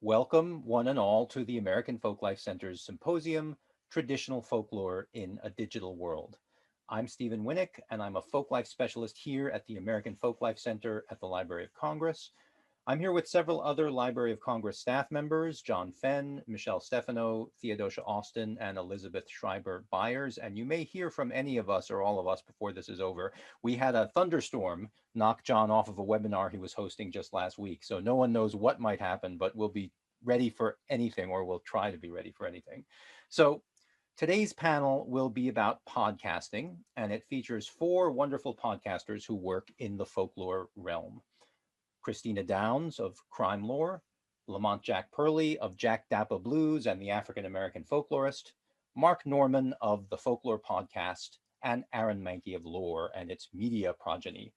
Welcome, one and all, to the American Folklife Center's symposium, Traditional Folklore in a Digital World. I'm Stephen Winnick, and I'm a folklife specialist here at the American Folklife Center at the Library of Congress. I'm here with several other Library of Congress staff members, John Fenn, Michelle Stefano, Theodosia Austin, and Elizabeth Schreiber Byers. And you may hear from any of us or all of us before this is over. We had a thunderstorm knock John off of a webinar he was hosting just last week. So no one knows what might happen, but we'll be ready for anything, or we'll try to be ready for anything. So today's panel will be about podcasting, and it features four wonderful podcasters who work in the folklore realm. Christina Downes of Crime Lore, Lamont Jack Purley of Jack Dappa Blues and the African American Folklorist, Mark Norman of the Folklore Podcast, and Aaron Manke of Lore and its media progeny.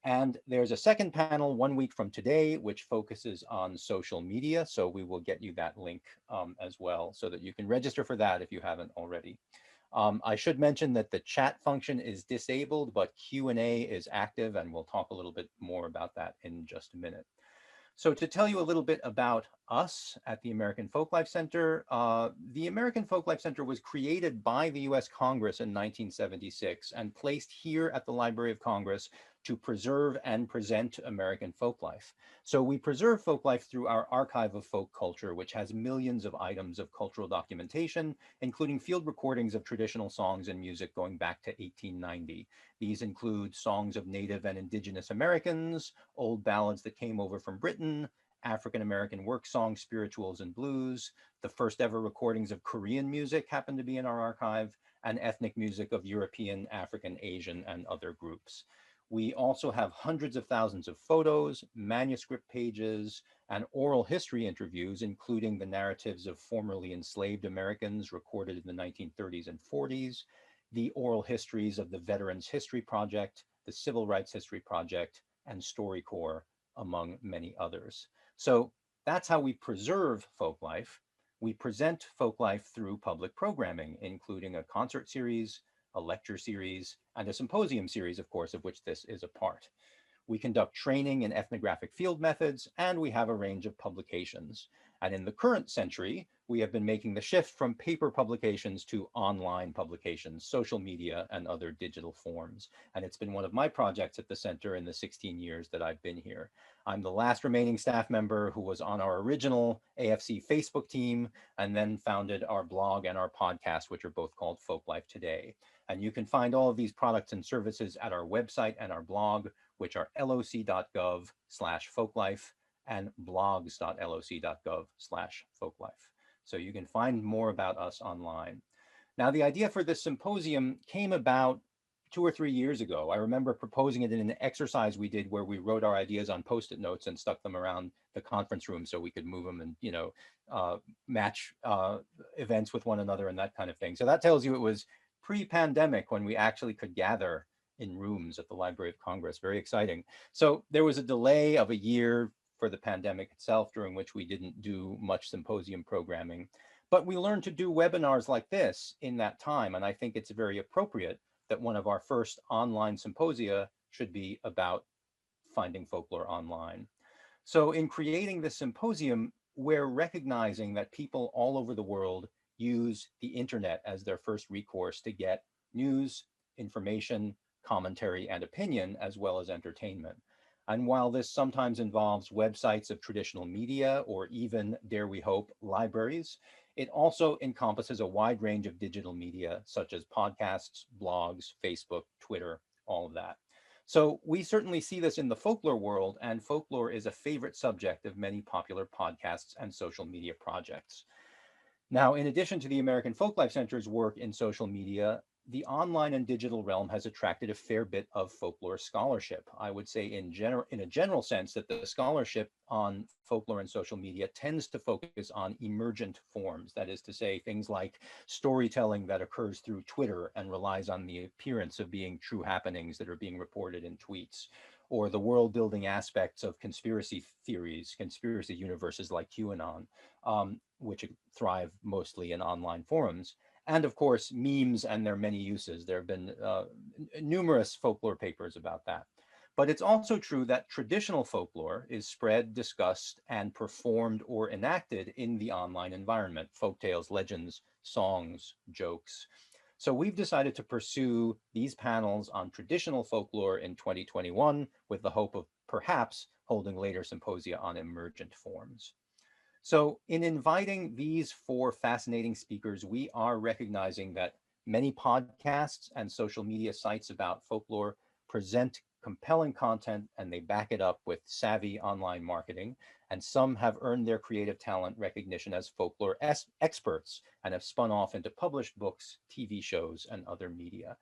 And there's a second panel 1 week from today, which focuses on social media. So we will get you that link as well so that you can register for that if you haven't already. I should mention that the chat function is disabled, but Q&A is active, and we'll talk a little bit more about that in just a minute. So to tell you a little bit about us at the American Folklife Center, the American Folklife Center was created by the US Congress in 1976 and placed here at the Library of Congress to preserve and present American folklife. So we preserve folklife through our archive of folk culture, which has millions of items of cultural documentation, including field recordings of traditional songs and music going back to 1890. These include songs of Native and Indigenous Americans, old ballads that came over from Britain, African-American work songs, spirituals, and blues. The first ever recordings of Korean music happen to be in our archive, and ethnic music of European, African, Asian, and other groups. We also have hundreds of thousands of photos, manuscript pages, and oral history interviews, including the narratives of formerly enslaved Americans recorded in the 1930s and 40s, the oral histories of the Veterans History Project, the Civil Rights History Project, and StoryCorps, among many others. So that's how we preserve folklife. We present folklife through public programming, including a concert series, a lecture series, and a symposium series, of course, of which this is a part. We conduct training in ethnographic field methods, and we have a range of publications. And in the current century, we have been making the shift from paper publications to online publications, social media, and other digital forms. And it's been one of my projects at the center in the 16 years that I've been here. I'm the last remaining staff member who was on our original AFC Facebook team and then founded our blog and our podcast, which are both called Folklife Today. And you can find all of these products and services at our website and our blog, which are loc.gov/folklife and blogs.loc.gov/folklife. So you can find more about us online. Now, the idea for this symposium came about 2 or 3 years ago. I remember proposing it in an exercise we did where we wrote our ideas on Post-it notes and stuck them around the conference room so we could move them and, match events with one another and that kind of thing. So that tells you it was pre-pandemic when we actually could gather in rooms at the Library of Congress. Very exciting. So there was a delay of a year for the pandemic itself, during which we didn't do much symposium programming. But we learned to do webinars like this in that time. And I think it's very appropriate that one of our first online symposia should be about finding folklore online. So in creating this symposium, we're recognizing that people all over the world use the internet as their first recourse to get news, information, commentary, and opinion, as well as entertainment. And while this sometimes involves websites of traditional media or even, dare we hope, libraries, it also encompasses a wide range of digital media, such as podcasts, blogs, Facebook, Twitter, all of that. So we certainly see this in the folklore world, and folklore is a favorite subject of many popular podcasts and social media projects. Now, in addition to the American Folklife Center's work in social media, the online and digital realm has attracted a fair bit of folklore scholarship. I would say in a general sense that the scholarship on folklore and social media tends to focus on emergent forms. That is to say, things like storytelling that occurs through Twitter and relies on the appearance of being true happenings that are being reported in tweets, or the world building aspects of conspiracy theories, conspiracy universes like QAnon, which thrive mostly in online forums. And of course, memes and their many uses. There have been numerous folklore papers about that. But it's also true that traditional folklore is spread, discussed, and performed or enacted in the online environment: folktales, legends, songs, jokes. So we've decided to pursue these panels on traditional folklore in 2021 with the hope of perhaps holding later symposia on emergent forms. So in inviting these four fascinating speakers, we are recognizing that many podcasts and social media sites about folklore present compelling content and they back it up with savvy online marketing. And some have earned their creative talent recognition as folklore experts and have spun off into published books, TV shows, and other media.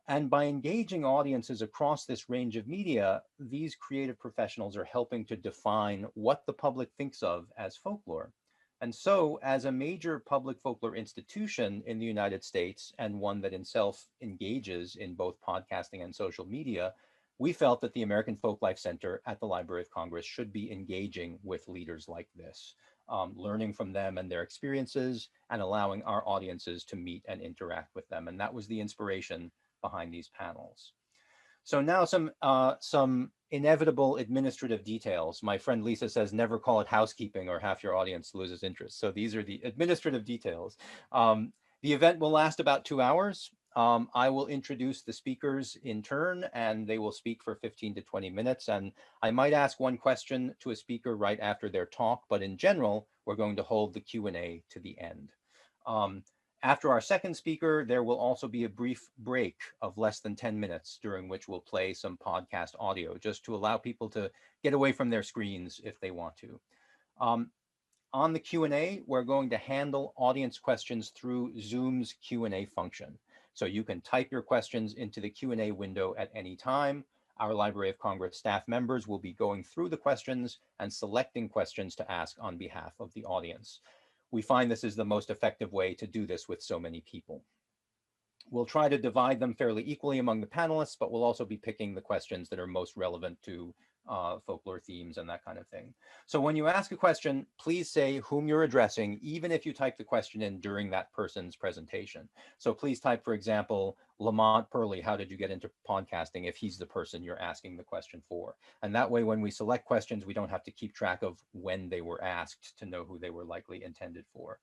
And by engaging audiences across this range of media, these creative professionals are helping to define what the public thinks of as folklore. And so, as a major public folklore institution in the United States, and one that itself engages in both podcasting and social media, we felt that the American Folklife Center at the Library of Congress should be engaging with leaders like this, learning from them and their experiences, and allowing our audiences to meet and interact with them. And that was the inspiration behind these panels. So now some inevitable administrative details. My friend Lisa says, never call it housekeeping or half your audience loses interest. So these are the administrative details. The event will last about 2 hours. I will introduce the speakers in turn and they will speak for 15 to 20 minutes. And I might ask one question to a speaker right after their talk, but in general, we're going to hold the Q&A to the end. After our second speaker, there will also be a brief break of less than 10 minutes during which we'll play some podcast audio just to allow people to get away from their screens if they want to. On the Q&A, we're going to handle audience questions through Zoom's Q&A function. So you can type your questions into the Q&A window at any time. Our Library of Congress staff members will be going through the questions and selecting questions to ask on behalf of the audience. We find this is the most effective way to do this with so many people. We'll try to divide them fairly equally among the panelists, but we'll also be picking the questions that are most relevant to folklore themes and that kind of thing. So when you ask a question, please say whom you're addressing, even if you type the question in during that person's presentation. So please type, for example, Lamont Purley, how did you get into podcasting, if he's the person you're asking the question for. And that way, when we select questions, we don't have to keep track of when they were asked to know who they were likely intended for.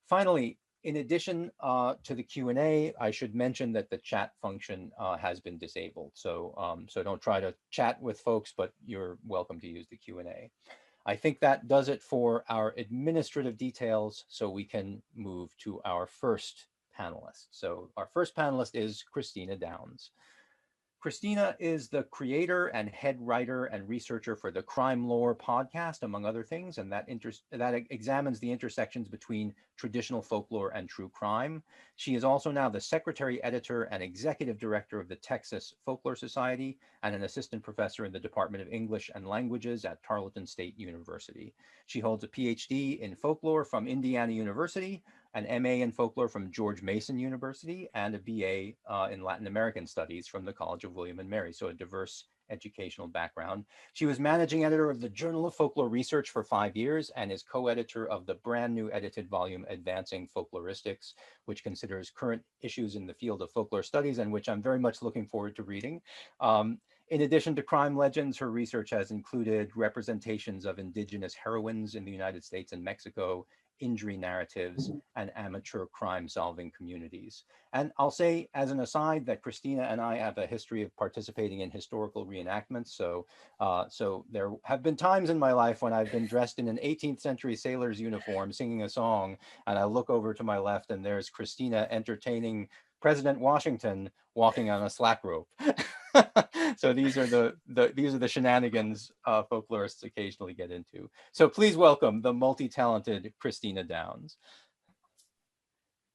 Finally, in addition to the Q&A, I should mention that the chat function has been disabled. So, so don't try to chat with folks, but you're welcome to use the Q&A. I think that does it for our administrative details, so we can move to our first panelist. So our first panelist is Christina Downes. Christina is the creator and head writer and researcher for the Crime Lore podcast, among other things, and that examines the intersections between traditional folklore and true crime. She is also now the secretary, editor, and executive director of the Texas Folklore Society and an assistant professor in the Department of English and Languages at Tarleton State University. She holds a PhD in folklore from Indiana University, an MA in folklore from George Mason University, and a BA in Latin American Studies from the College of William and Mary, so a diverse educational background. She was managing editor of the Journal of Folklore Research for 5 years and is co-editor of the brand new edited volume Advancing Folkloristics, which considers current issues in the field of folklore studies and which I'm very much looking forward to reading. In addition to crime legends, her research has included representations of indigenous heroines in the United States and Mexico, injury narratives, and amateur crime-solving communities. And I'll say as an aside that Christina and I have a history of participating in historical reenactments. So, so there have been times in my life when I've been dressed in an 18th century sailor's uniform, singing a song, and I look over to my left and there's Christina entertaining President Washington walking on a slack rope. So these are the shenanigans folklorists occasionally get into. So please welcome the multi-talented Christina Downes.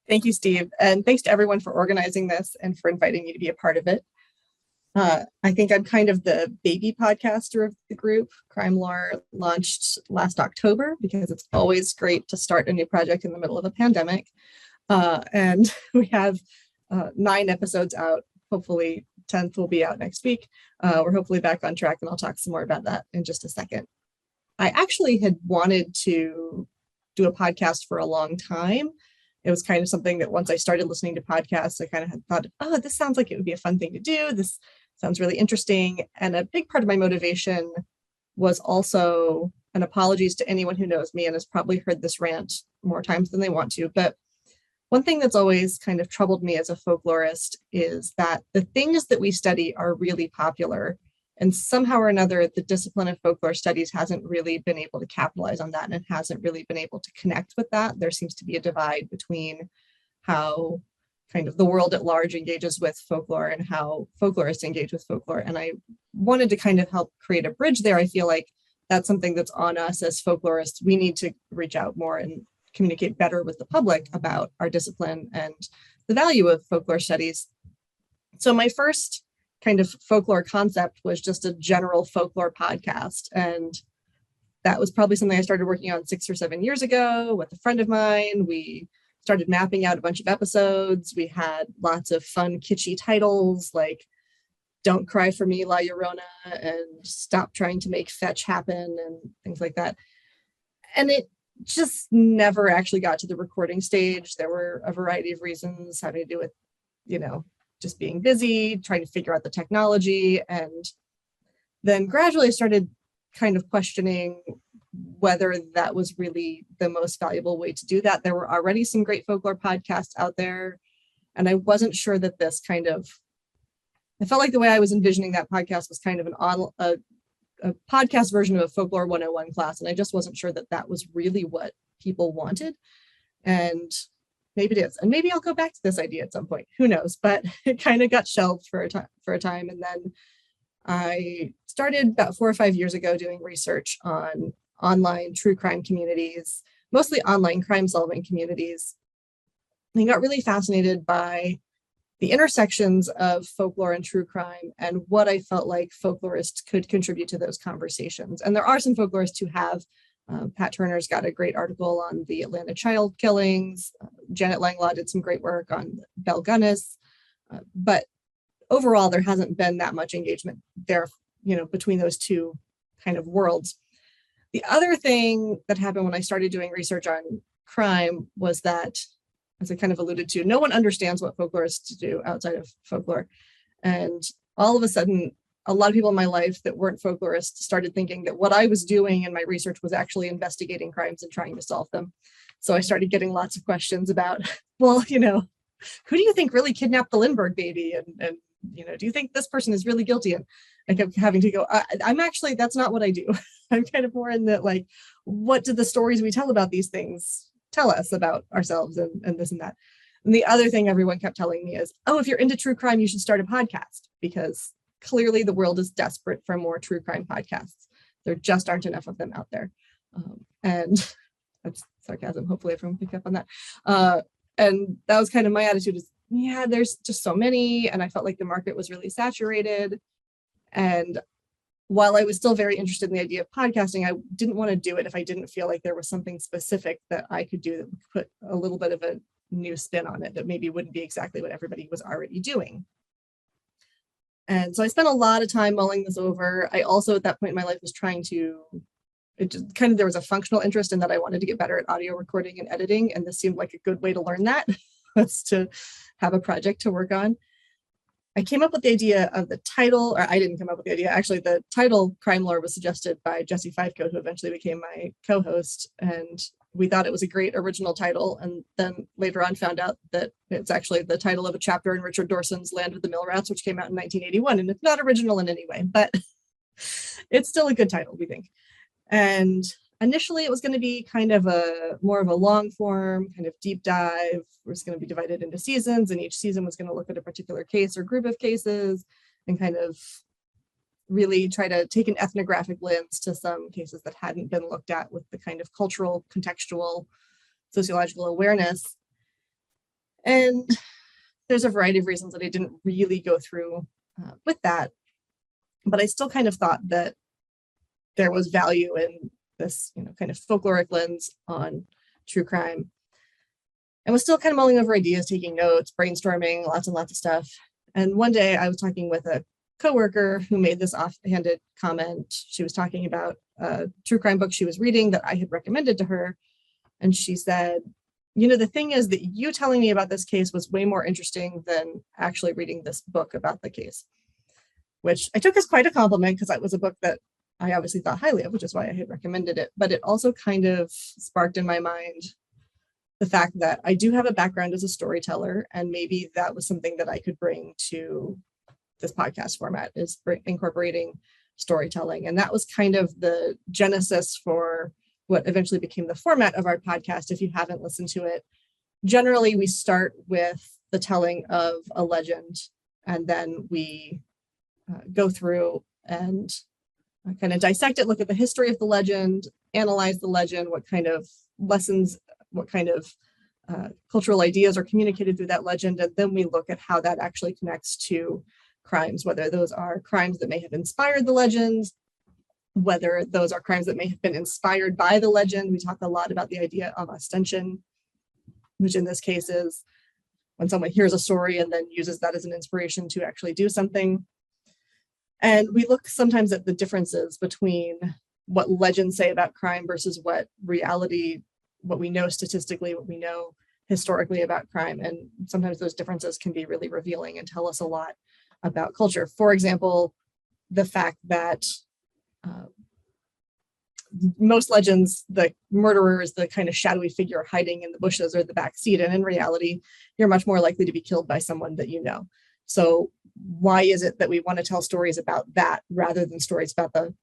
Thank you, Steve. And thanks to everyone for organizing this and for inviting me to be a part of it. I think I'm kind of the baby podcaster of the group. Crime Lore launched last October because it's always great to start a new project in the middle of a pandemic. And we have 9 episodes out. Hopefully 10th will be out next week. We're hopefully back on track, and I'll talk some more about that in just a second. I actually had wanted to do a podcast for a long time. It was kind of something that once I started listening to podcasts, I kind of had thought, oh, this sounds like it would be a fun thing to do. This sounds really interesting. And a big part of my motivation was also, and apologies to anyone who knows me and has probably heard this rant more times than they want to, but one thing that's always kind of troubled me as a folklorist is that the things that we study are really popular, and somehow or another, the discipline of folklore studies hasn't really been able to capitalize on that and hasn't really been able to connect with that. There seems to be a divide between how kind of the world at large engages with folklore and how folklorists engage with folklore. And I wanted to kind of help create a bridge there. I feel like that's something that's on us as folklorists. We need to reach out more and communicate better with the public about our discipline and the value of folklore studies. So my first kind of folklore concept was just a general folklore podcast. And that was probably something I started working on 6 or 7 years ago with a friend of mine. We started mapping out a bunch of episodes. We had lots of fun, kitschy titles like Don't Cry for Me, La Llorona, and Stop Trying to Make Fetch Happen, and things like that. And it just never actually got to the recording stage. There were a variety of reasons having to do with, just being busy, trying to figure out the technology. And then gradually I started kind of questioning whether that was really the most valuable way to do that. There were already some great folklore podcasts out there, and I wasn't sure that this kind of, I felt like the way I was envisioning that podcast was kind of a podcast version of a Folklore 101 class, and I just wasn't sure that that was really what people wanted. And maybe it is, and maybe I'll go back to this idea at some point, who knows, but it kind of got shelved for a time. And then I started about 4 or 5 years ago doing research on online true crime communities, mostly online crime solving communities. I got really fascinated by the intersections of folklore and true crime and what I felt like folklorists could contribute to those conversations. And there are some folklorists who have. Pat Turner's got a great article on the Atlanta child killings. Janet Langlaw did some great work on Belle Gunness. But overall, there hasn't been that much engagement there, between those two kind of worlds. The other thing that happened when I started doing research on crime was that, as I kind of alluded to, no one understands what folklorists do outside of folklore. And all of a sudden, a lot of people in my life that weren't folklorists started thinking that what I was doing in my research was actually investigating crimes and trying to solve them. So I started getting lots of questions about, well, who do you think really kidnapped the Lindbergh baby? And do you think this person is really guilty? And I kept having to go, I'm actually, that's not what I do. I'm kind of more in that, like, what do the stories we tell about these things tell us about ourselves and this and that? And the other thing everyone kept telling me is, oh, if you're into true crime, you should start a podcast, because clearly the world is desperate for more true crime podcasts. There just aren't enough of them out there. And that's sarcasm. Hopefully everyone picked up on that. And that was kind of my attitude is, yeah, there's just so many. And I felt like the market was really saturated. And while I was still very interested in the idea of podcasting, I didn't want to do it if I didn't feel like there was something specific that I could do that would put a little bit of a new spin on it that maybe wouldn't be exactly what everybody was already doing. And so I spent a lot of time mulling this over. I also, at that point in my life, was there was a functional interest in that I wanted to get better at audio recording and editing. And this seemed like a good way to learn that, was to have a project to work on. I came up with the idea of the title, or I didn't come up with the idea. Actually, the title Crime Lore was suggested by Jesse Fifecoat, who eventually became my co-host. And we thought it was a great original title. And then later on found out that it's actually the title of a chapter in Richard Dorson's Land of the Mill Rats, which came out in 1981. And it's not original in any way, but it's still a good title, we think. And initially it was going to be kind of more of a long form, kind of deep dive. It was going to be divided into seasons, and each season was going to look at a particular case or group of cases and kind of really try to take an ethnographic lens to some cases that hadn't been looked at with the kind of cultural, contextual, sociological awareness. And there's a variety of reasons that I didn't really go through with that. But I still kind of thought that there was value in this, kind of folkloric lens on true crime. And was still kind of mulling over ideas, taking notes, brainstorming, lots and lots of stuff. And one day I was talking with a coworker who made this offhanded comment. She was talking about a true crime book she was reading that I had recommended to her. And she said, the thing is that you telling me about this case was way more interesting than actually reading this book about the case. which I took as quite a compliment because that was a book that I obviously thought highly of, which is why I had recommended it. But it also kind of sparked in my mind the fact that I do have a background as a storyteller, and maybe that was something that I could bring to this podcast format, is incorporating storytelling. And that was kind of the genesis for what eventually became the format of our podcast. If you haven't listened to it, generally we start with the telling of a legend, and then we go through and kind of dissect it, look at the history of the legend, analyze the legend, what kind of lessons, what kind of cultural ideas are communicated through that legend, and then we look at how that actually connects to crimes, whether those are crimes that may have inspired the legends, whether those are crimes that may have been inspired by the legend. We talk a lot about the idea of ostension, which in this case is when someone hears a story and then uses that as an inspiration to actually do something. And we look sometimes at the differences between what legends say about crime versus what reality, what we know statistically, what we know historically about crime. And sometimes those differences can be really revealing and tell us a lot about culture. For example, the fact that most legends, the murderer is the kind of shadowy figure hiding in the bushes or the back seat. And in reality, you're much more likely to be killed by someone that you know. So why is it that we want to tell stories about that rather than stories about the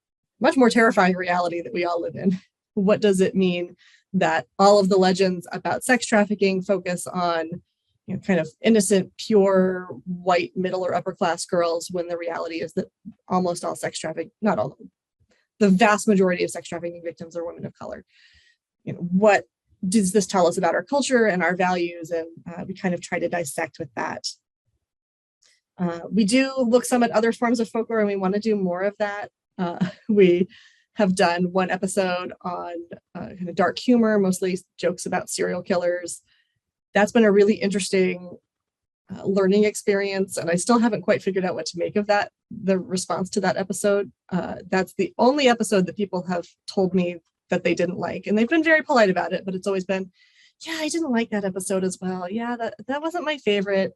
much more terrifying reality that we all live in? What does it mean that all of the legends about sex trafficking focus on, you know, kind of innocent, pure, white, middle or upper class girls, when the reality is that almost all sex trafficking, not all, the vast majority of sex trafficking victims are women of color? You know, what does this tell us about our culture and our values? And we kind of try to dissect with that. We do look some at other forms of folklore, and we want to do more of that. We have done one episode on kind of dark humor, mostly jokes about serial killers. That's been a really interesting learning experience, and I still haven't quite figured out what to make of that, the response to that episode. That's the only episode that people have told me that they didn't like, and they've been very polite about it, but it's always been, yeah, I didn't like that episode as well. Yeah, that wasn't my favorite.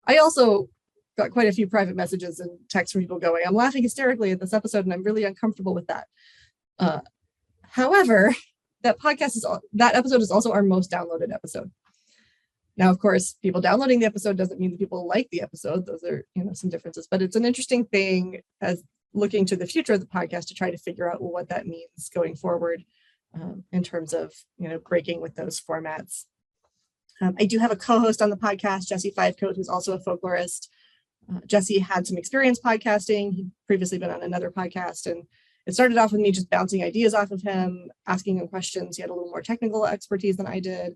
I also got quite a few private messages and texts from people going, I'm laughing hysterically at this episode and I'm really uncomfortable with that. However, that episode is also our most downloaded episode. Now, of course, people downloading the episode doesn't mean that people like the episode. Those are, you know, some differences, but it's an interesting thing as looking to the future of the podcast to try to figure out what that means going forward in terms of, you know, breaking with those formats. I do have a co-host on the podcast, Jesse Fivecoat, who's also a folklorist. Jesse had some experience podcasting. He'd previously been on another podcast, and it started off with me just bouncing ideas off of him, asking him questions. He had a little more technical expertise than I did.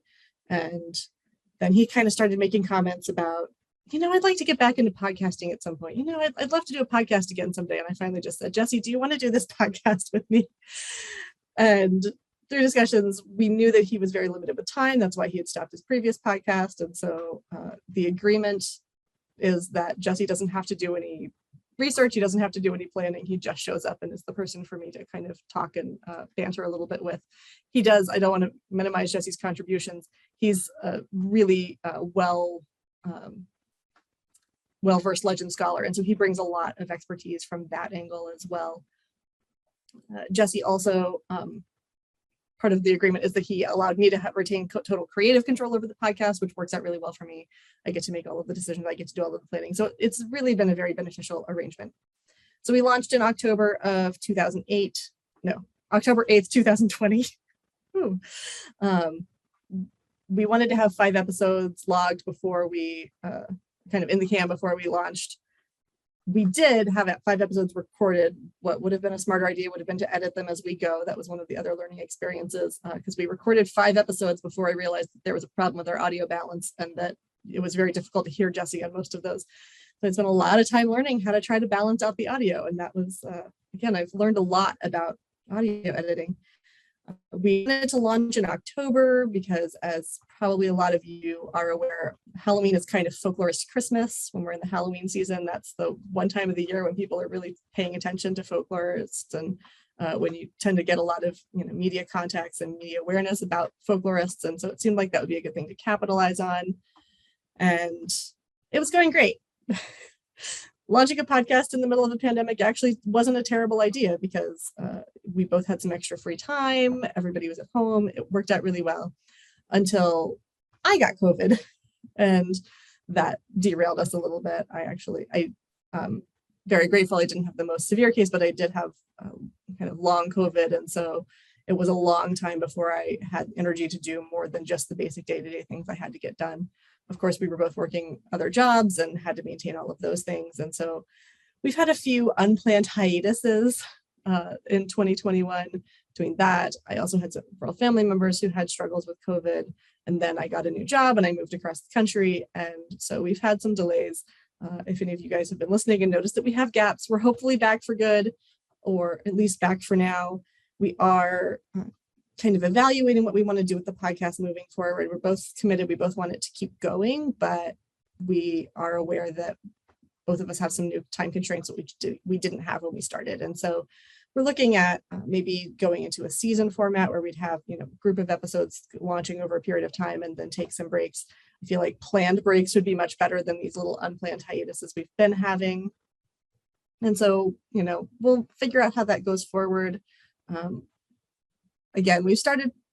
And then he kind of started making comments about, you know, I'd like to get back into podcasting at some point. You know, I'd love to do a podcast again someday. And I finally just said, Jesse, do you want to do this podcast with me? And through discussions, we knew that he was very limited with time. That's why he had stopped his previous podcast. And so the agreement is that Jesse doesn't have to do any research. He doesn't have to do any planning. He just shows up and is the person for me to kind of talk and banter a little bit with. He does, I don't want to minimize Jesse's contributions. He's a really well-versed legend scholar. And so he brings a lot of expertise from that angle as well. Jesse also, part of the agreement is that he allowed me to retain total creative control over the podcast, which works out really well for me. I get to make all of the decisions. I get to do all of the planning. So it's really been a very beneficial arrangement. So we launched in October of October 8th, 2020. We wanted to have 5 episodes logged before we, kind of in the can before we launched. We did have 5 episodes recorded. What would have been a smarter idea would have been to edit them as we go. That was one of the other learning experiences, because we recorded 5 episodes before I realized that there was a problem with our audio balance and that it was very difficult to hear Jesse on most of those. So I spent a lot of time learning how to try to balance out the audio. And that was, again, I've learned a lot about audio editing. We wanted to launch in October because, as probably a lot of you are aware, Halloween is kind of folklorist Christmas. When we're in the Halloween season, that's the one time of the year when people are really paying attention to folklorists, and when you tend to get a lot of, you know, media contacts and media awareness about folklorists. And so it seemed like that would be a good thing to capitalize on. And it was going great. launching a podcast in the middle of a pandemic actually wasn't a terrible idea because we both had some extra free time. Everybody was at home. It worked out really well until I got COVID, and that derailed us a little bit. I'm very grateful I didn't have the most severe case, but I did have kind of long COVID. And so it was a long time before I had energy to do more than just the basic day-to-day things I had to get done. Of course, we were both working other jobs and had to maintain all of those things. And so we've had a few unplanned hiatuses in 2021. Doing that, I also had several family members who had struggles with COVID. And then I got a new job and I moved across the country. And so we've had some delays. If any of you guys have been listening and noticed that we have gaps, we're hopefully back for good, or at least back for now. We are kind of evaluating what we want to do with the podcast moving forward. We're both committed. We both want it to keep going, but we are aware that both of us have some new time constraints that we didn't have when we started. And so we're looking at maybe going into a season format where we'd have, a group of episodes launching over a period of time and then take some breaks. I feel like planned breaks would be much better than these little unplanned hiatuses we've been having. And so, we'll figure out how that goes forward. Again,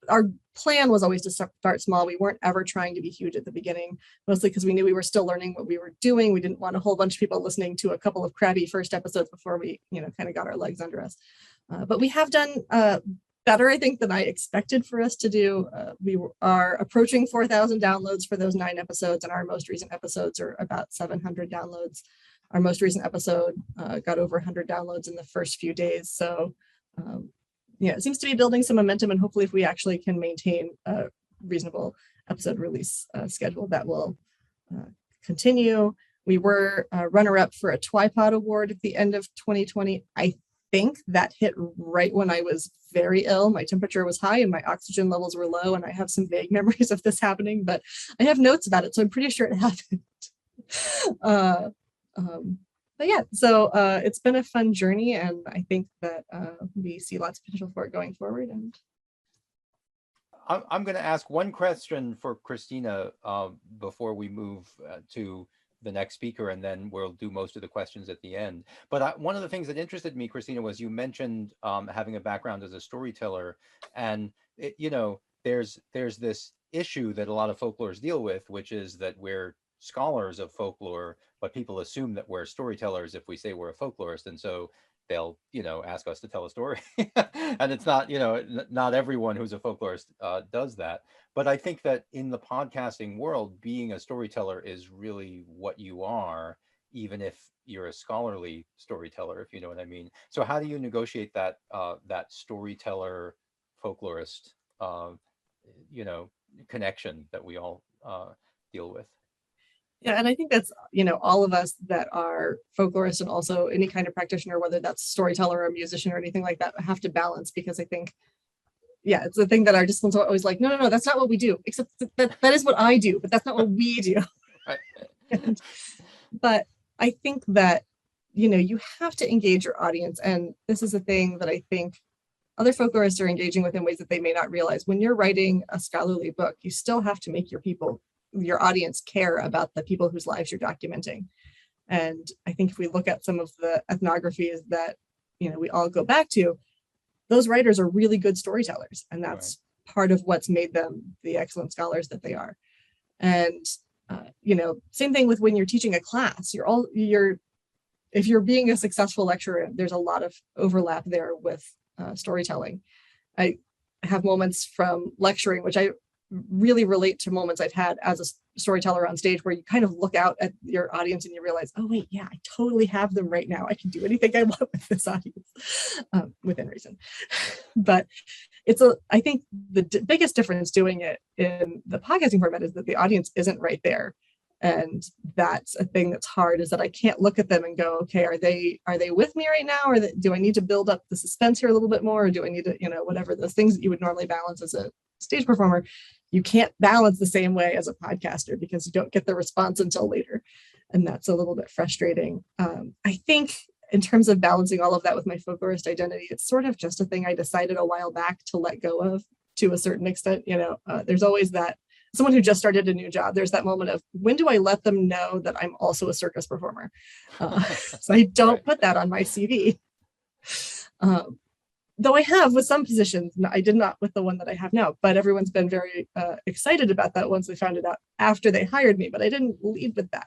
our plan was always to start small. We weren't ever trying to be huge at the beginning, mostly because we knew we were still learning what we were doing. We didn't want a whole bunch of people listening to a couple of crabby first episodes before we, kind of got our legs under us. But we have done better, I think, than I expected for us to do. We are approaching 4,000 downloads for those 9 episodes, and our most recent episodes are about 700 downloads. Our most recent episode got over 100 downloads in the first few days. So it seems to be building some momentum, and hopefully if we actually can maintain a reasonable episode release schedule, that will continue. We were runner-up for a Twipod Award at the end of 2020. I think that hit right when I was very ill. My temperature was high and my oxygen levels were low, and I have some vague memories of this happening, but I have notes about it, so I'm pretty sure it happened. But yeah, so it's been a fun journey, and I think that we see lots of potential for it going forward. And I'm going to ask one question for Christina before we move to the next speaker, and then we'll do most of the questions at the end. But one of the things that interested me, Christina, was you mentioned having a background as a storyteller, and there's this issue that a lot of folklorists deal with, which is that we're scholars of folklore, but people assume that we're storytellers if we say we're a folklorist, and so they'll ask us to tell a story. And it's not not everyone who's a folklorist does that. But I think that in the podcasting world, being a storyteller is really what you are, even if you're a scholarly storyteller, if you know what I mean. So how do you negotiate that that storyteller folklorist connection that we all deal with? Yeah, and I think that's, all of us that are folklorists and also any kind of practitioner, whether that's storyteller or musician or anything like that, have to balance, because I think, it's the thing that our disciplines are always like, no, that's not what we do, except that is what I do, but that's not what we do. Right. But I think that, you have to engage your audience. And this is a thing that I think other folklorists are engaging with in ways that they may not realize. When you're writing a scholarly book, you still have to make your audience care about the people whose lives you're documenting. And I think if we look at some of the ethnographies that we all go back to, those writers are really good storytellers, and that's part of what's made them the excellent scholars that they are. And same thing with when you're teaching a class. If you're being a successful lecturer, there's a lot of overlap there with storytelling. I have moments from lecturing, which I really relate to moments I've had as a storyteller on stage, where you kind of look out at your audience and you realize, oh wait, yeah, I totally have them right now. I can do anything I want with this audience, within reason. But I think the biggest difference doing it in the podcasting format is that the audience isn't right there. And that's a thing that's hard, is that I can't look at them and go, okay, are they with me right now? Or do I need to build up the suspense here a little bit more? Or do I need to, whatever those things that you would normally balance as a stage performer, you can't balance the same way as a podcaster, because you don't get the response until later. And that's a little bit frustrating. I think in terms of balancing all of that with my folklorist identity, it's sort of just a thing I decided a while back to let go of to a certain extent. There's always that someone who just started a new job, there's that moment of when do I let them know that I'm also a circus performer? So I don't put that on my CV. Though I have with some positions, I did not with the one that I have now, but everyone's been very excited about that once they found it out after they hired me, but I didn't lead with that.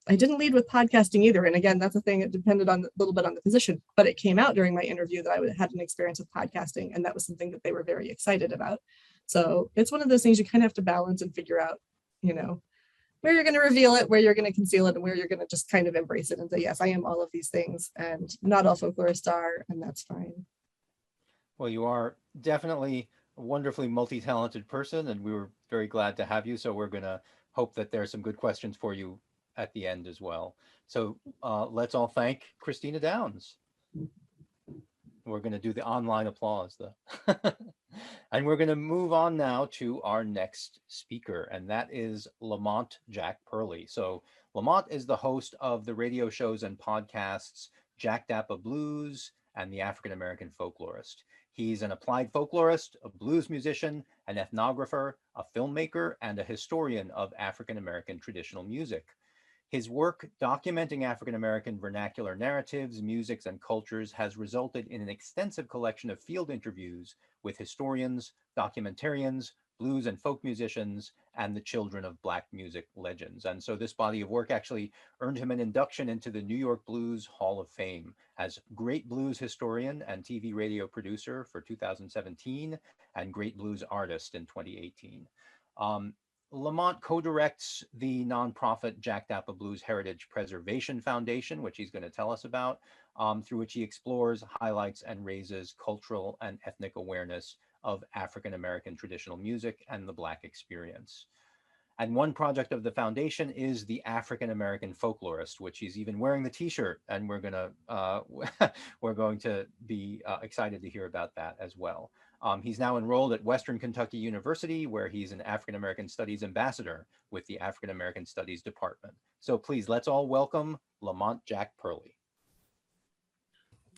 I didn't lead with podcasting either. And again, that's a thing that depended on a little bit on the position, but it came out during my interview that I had an experience with podcasting, and that was something that they were very excited about. So it's one of those things you kind of have to balance and figure out, where you're going to reveal it, where you're going to conceal it, and where you're going to just kind of embrace it and say, yes, I am all of these things, and not all folklorists are, and that's fine. Well, you are definitely a wonderfully multi-talented person, and we were very glad to have you. So we're going to hope that there's some good questions for you at the end as well. So let's all thank Christina Downes. We're going to do the online applause, though. And we're going to move on now to our next speaker, and that is Lamont Jack Pearley. So Lamont is the host of the radio shows and podcasts Jack Dappa Blues and the African American Folklorist. He's an applied folklorist, a blues musician, an ethnographer, a filmmaker, and a historian of African American traditional music. His work documenting African American vernacular narratives, musics, and cultures has resulted in an extensive collection of field interviews with historians, documentarians, blues and folk musicians, and the children of Black music legends. And so this body of work actually earned him an induction into the New York Blues Hall of Fame as Great Blues Historian and TV radio producer for 2017 and Great Blues Artist in 2018. Lamont co-directs the nonprofit Jack Dappa Blues Heritage Preservation Foundation, which he's going to tell us about, through which he explores, highlights, and raises cultural and ethnic awareness of African American traditional music and the Black experience. And one project of the foundation is the African American Folklorist, which he's even wearing the T-shirt, and we're going to be excited to hear about that as well. He's now enrolled at Western Kentucky University, where he's an African American Studies ambassador with the African American Studies Department. So please, let's all welcome Lamont Jack Pearley.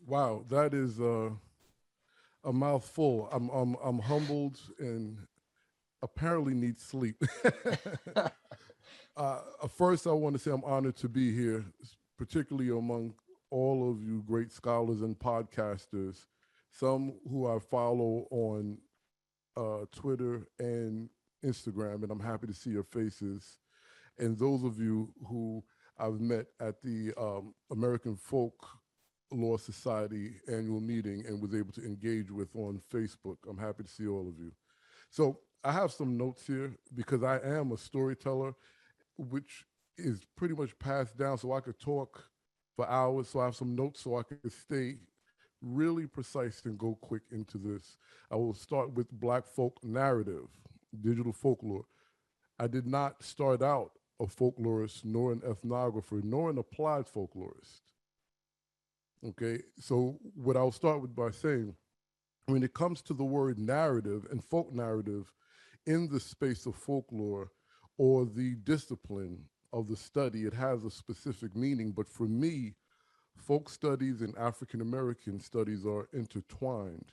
Wow, that is a mouthful. I'm humbled and apparently need sleep. First, I want to say I'm honored to be here, particularly among all of you great scholars and podcasters, some who I follow on Twitter and Instagram, and I'm happy to see your faces, and those of you who I've met at the American Folklore Society annual meeting and was able to engage with on Facebook. I'm happy to see all of you. So I have some notes here because I am a storyteller, which is pretty much passed down so I could talk for hours. So I have some notes so I could stay really precise and go quick into this. I will start with Black folk narrative, digital folklore. I did not start out a folklorist, nor an ethnographer, nor an applied folklorist. Okay, so what I'll start with by saying, when it comes to the word narrative and folk narrative in the space of folklore or the discipline of the study, it has a specific meaning. But for me, folk studies and African American studies are intertwined.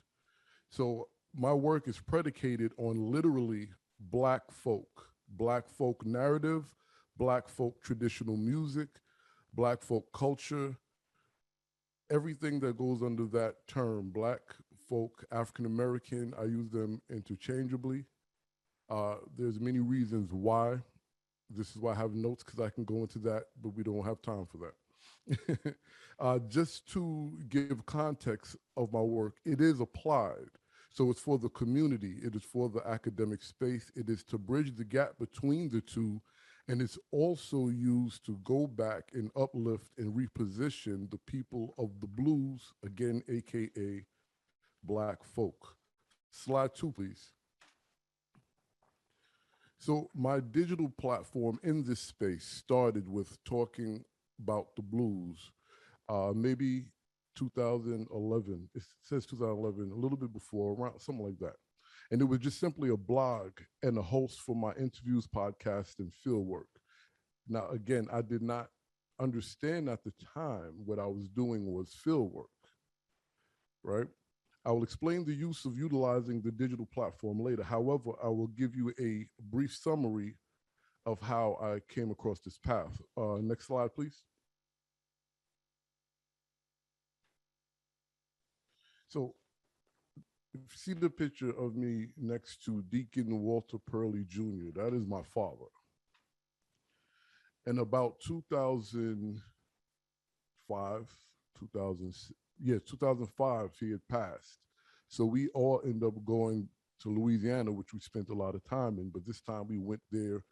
So my work is predicated on literally Black folk narrative, Black folk traditional music, Black folk culture, everything that goes under that term, Black folk, African American. I use them interchangeably. There's many reasons why. This is why I have notes, because I can go into that, but we don't have time for that. Just to give context of my work, it is applied. So it's for the community, it is for the academic space, it is to bridge the gap between the two, and it's also used to go back and uplift and reposition the people of the blues, again, AKA Black folk. Slide 2, please. So my digital platform in this space started with talking about the blues, maybe 2011. It says 2011, a little bit before, around something like that. And it was just simply a blog and a host for my interviews, podcast, and field work. Now, again, I did not understand at the time what I was doing was field work, right? I will explain the use of utilizing the digital platform later. However, I will give you a brief summary of how I came across this path. Next slide, please. So if you see the picture of me next to Deacon Walter Purley Jr., that is my father. In about 2005, 2005, he had passed. So we all ended up going to Louisiana, which we spent a lot of time in, but this time we went there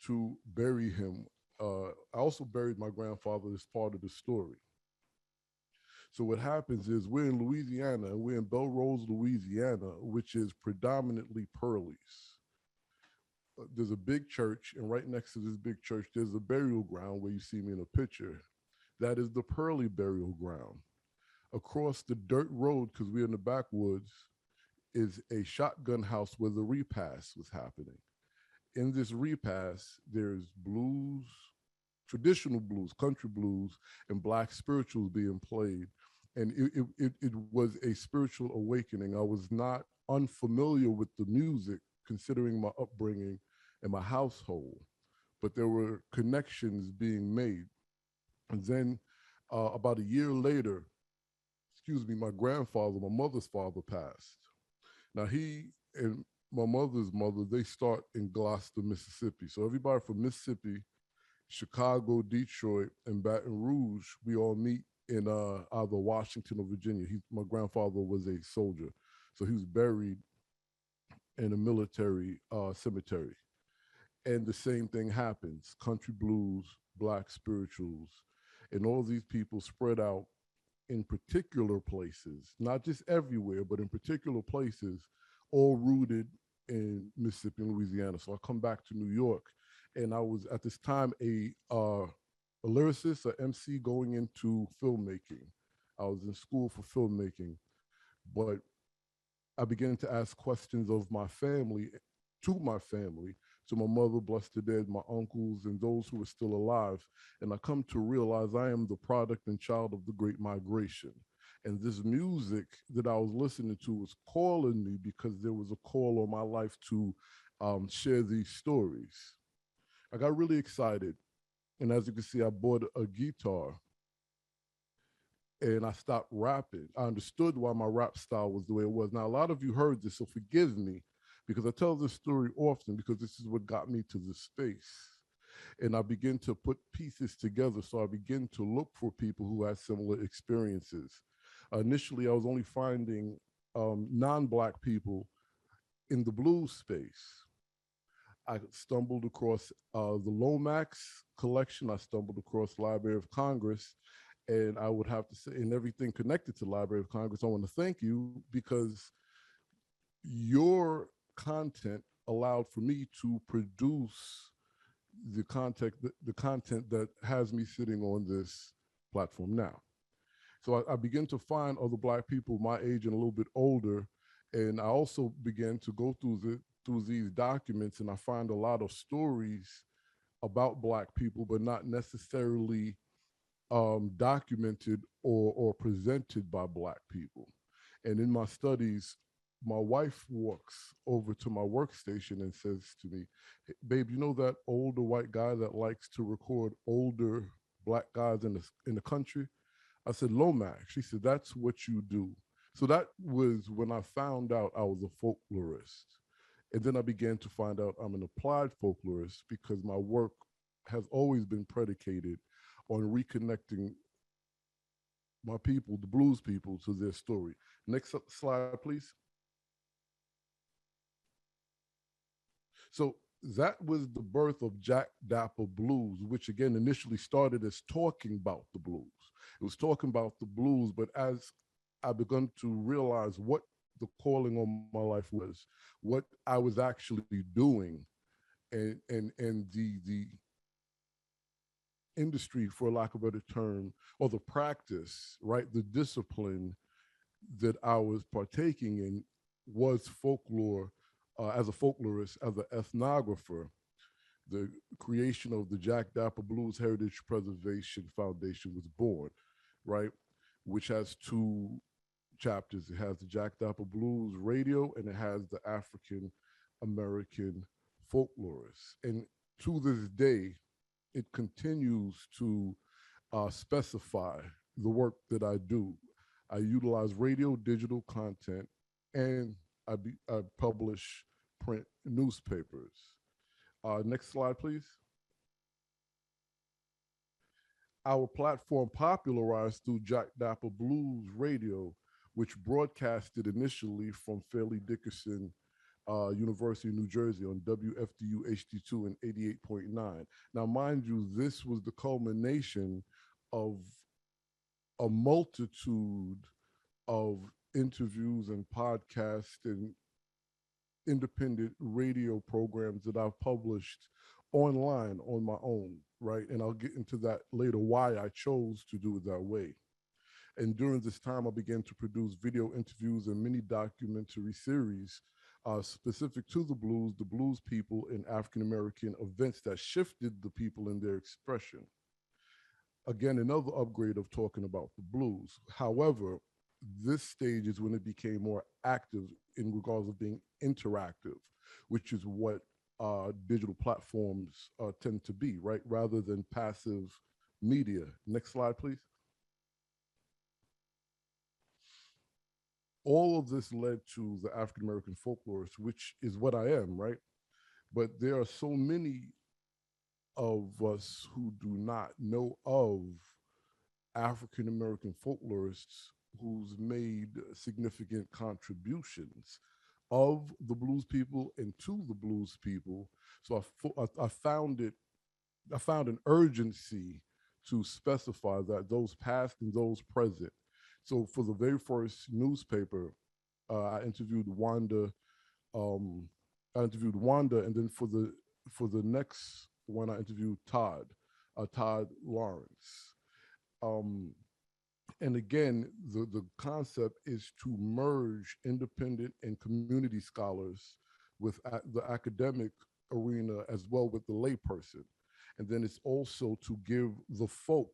to bury him. I also buried my grandfather as part of the story. So what happens is we're in Louisiana, and we're in Belrose, Louisiana, which is predominantly Purleys. There's a big church, and right next to this big church, there's a burial ground where you see me in a picture. That is the Purley burial ground. Across the dirt road, because we're in the backwoods, is a shotgun house where the repast was happening. In this repast, there's blues, traditional blues, country blues, and Black spirituals being played. And it was a spiritual awakening. I was not unfamiliar with the music, considering my upbringing and my household, but there were connections being made. And then about a year later, my grandfather, my mother's father, passed. Now he and my mother's mother, they start in Gloucester, Mississippi. So everybody from Mississippi, Chicago, Detroit, and Baton Rouge, we all meet in either Washington or Virginia. My grandfather was a soldier, so he was buried in a military cemetery. And the same thing happens: country blues, Black spirituals, and all these people spread out in particular places, not just everywhere, but in particular places, all rooted in Mississippi and Louisiana. So I come back to New York, and I was at this time a lyricist, an MC going into filmmaking. I was in school for filmmaking, but I began to ask questions of my family, to my family, to my mother, blessed the dead, my uncles, and those who are still alive. And I come to realize I am the product and child of the Great Migration. And this music that I was listening to was calling me because there was a call on my life to share these stories. I got really excited. And as you can see, I bought a guitar and I stopped rapping. I understood why my rap style was the way it was. Now, a lot of you heard this, so forgive me, because I tell this story often because this is what got me to this space. And I begin to put pieces together. So I begin to look for people who had similar experiences. Initially, I was only finding non-Black people in the blues space. I stumbled across the Lomax collection. I stumbled across Library of Congress. And I would have to say, and everything connected to Library of Congress, I want to thank you because your content allowed for me to produce the content that has me sitting on this platform now. So I began to find other Black people my age and a little bit older, and I also began to go through these documents, and I find a lot of stories about Black people, but not necessarily documented or presented by Black people. And in my studies, my wife walks over to my workstation and says to me, "Hey, babe, you know that older white guy that likes to record older Black guys in the country?" I said, "Lomax." She said, "That's what you do." So that was when I found out I was a folklorist. And then I began to find out I'm an applied folklorist because my work has always been predicated on reconnecting my people, the blues people, to their story. Next slide, please. So that was the birth of Jack Dapper Blues, which again initially started as talking about the blues. It was talking about the blues, but as I began to realize what the calling on my life was, what I was actually doing, and the industry, for lack of a better term, or the practice, right, the discipline that I was partaking in was folklore. As a folklorist, as an ethnographer, the creation of the Jack Dapper Blues Heritage Preservation Foundation was born, right, which has two chapters. It has the Jack Dapper Blues Radio, and it has the African American Folklorists. And to this day, it continues to specify the work that I do. I utilize radio, digital content, and I publish print newspapers. Next slide, please. Our platform popularized through Jack Dapper Blues Radio, which broadcasted initially from Fairleigh Dickinson University, New Jersey on WFDU HD2 and 88.9. Now, mind you, this was the culmination of a multitude of interviews and podcasts and independent radio programs that I've published online on my own, right? And I'll get into that later, why I chose to do it that way. And during this time, I began to produce video interviews and mini documentary series specific to the blues people, and African-American events that shifted the people in their expression. Again, another upgrade of talking about the blues. However, this stage is when it became more active in regards of being interactive, which is what digital platforms tend to be, right? Rather than passive media. Next slide, please. All of this led to the African American Folklorists, which is what I am, right? But there are so many of us who do not know of African American folklorists who's made significant contributions of the blues people and to the blues people. So I found an urgency to specify that those past and those present. So for the very first newspaper, I interviewed Wanda. And then for the next one, I interviewed Todd Lawrence. And again, the concept is to merge independent and community scholars with the academic arena as well with the layperson. And then it's also to give the folk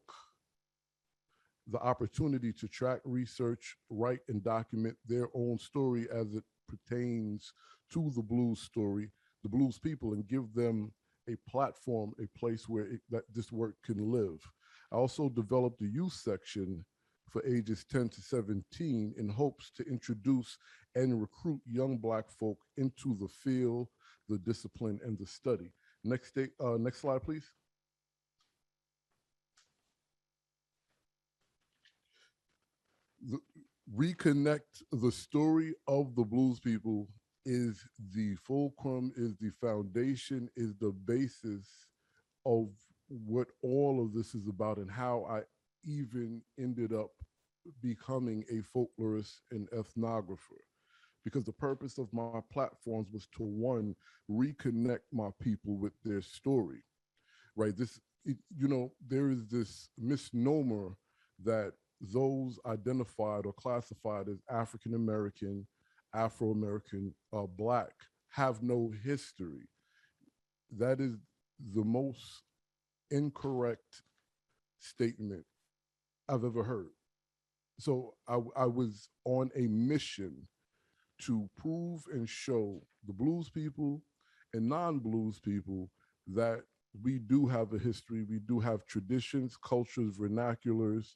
the opportunity to track, research, write, and document their own story as it pertains to the blues story, the blues people, and give them a platform, a place where that this work can live. I also developed a youth section for ages 10 to 17 in hopes to introduce and recruit young Black folk into the field, the discipline, and the study. Next slide, please. Reconnect the story of the blues people is the fulcrum, is the foundation, is the basis of what all of this is about, and how I even ended up becoming a folklorist and ethnographer. Because the purpose of my platforms was to, one, reconnect my people with their story, right? There is this misnomer that those identified or classified as African American, Afro American, Black have no history. That is the most incorrect statement I've ever heard. So I was on a mission to prove and show the blues people and non-blues people that we do have a history, we do have traditions, cultures, vernaculars,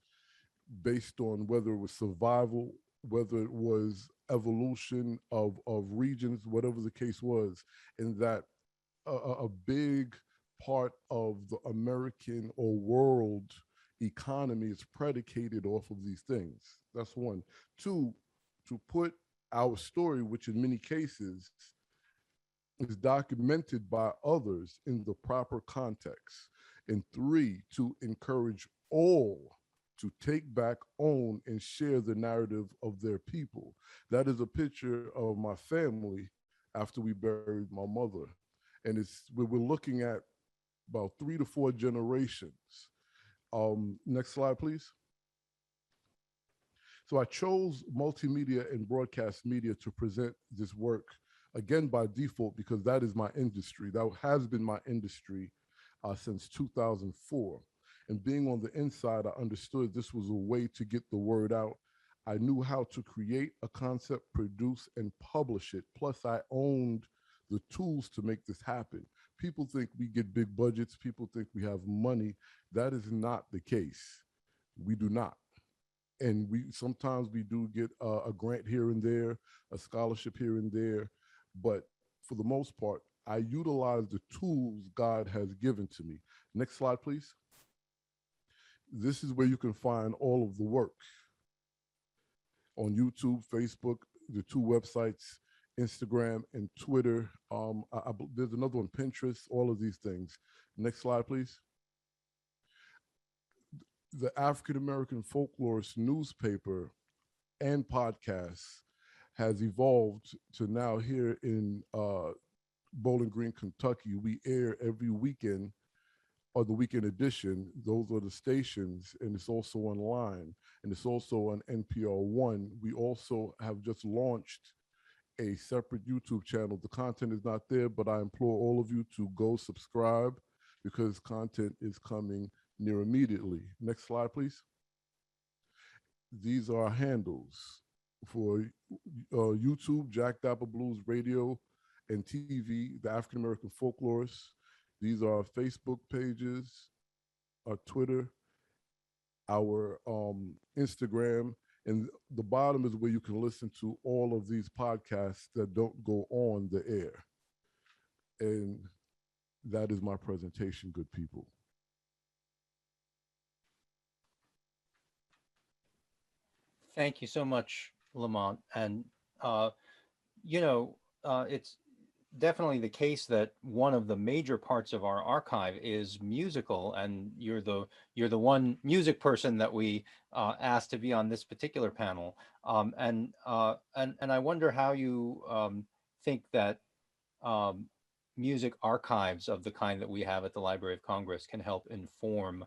based on whether it was survival, whether it was evolution of regions, whatever the case was, and that a big part of the American or world economy is predicated off of these things. That's one. Two, to put our story, which in many cases is documented by others in the proper context. And three, to encourage all to take back, own, and share the narrative of their people. That is a picture of my family after we buried my mother. And we're looking at about 3 to 4 generations. Next slide, please. So I chose multimedia and broadcast media to present this work, again, by default, because that is my industry. That has been my industry since 2004. And being on the inside, I understood this was a way to get the word out. I knew how to create a concept, produce, and publish it. Plus, I owned the tools to make this happen. People think we get big budgets, people think we have money. That is not the case. We do not. And we sometimes we do get a grant here and there, a scholarship here and there, but for the most part, I utilize the tools God has given to me. Next slide, please. This is where you can find all of the work on YouTube, Facebook, the two websites, Instagram and Twitter. There's another one, Pinterest, all of these things. Next slide, please. The African American Folklorists newspaper and podcast has evolved to now here in Bowling Green, Kentucky. We air every weekend, or the weekend edition. Those are the stations, and it's also online, and it's also on NPR One. We also have just launched a separate YouTube channel. The content is not there, but I implore all of you to go subscribe because content is coming near immediately. Next slide, please. These are our handles for YouTube, Jack Dapper Blues Radio and TV, the African American Folklorists. These are our Facebook pages, our Twitter, our Instagram, and the bottom is where you can listen to all of these podcasts that don't go on the air. And that is my presentation, good people. Thank you so much, Lamont. And, it's definitely the case that one of the major parts of our archive is musical, and you're the one music person that we asked to be on this particular panel. And I wonder how you think that music archives of the kind that we have at the Library of Congress can help inform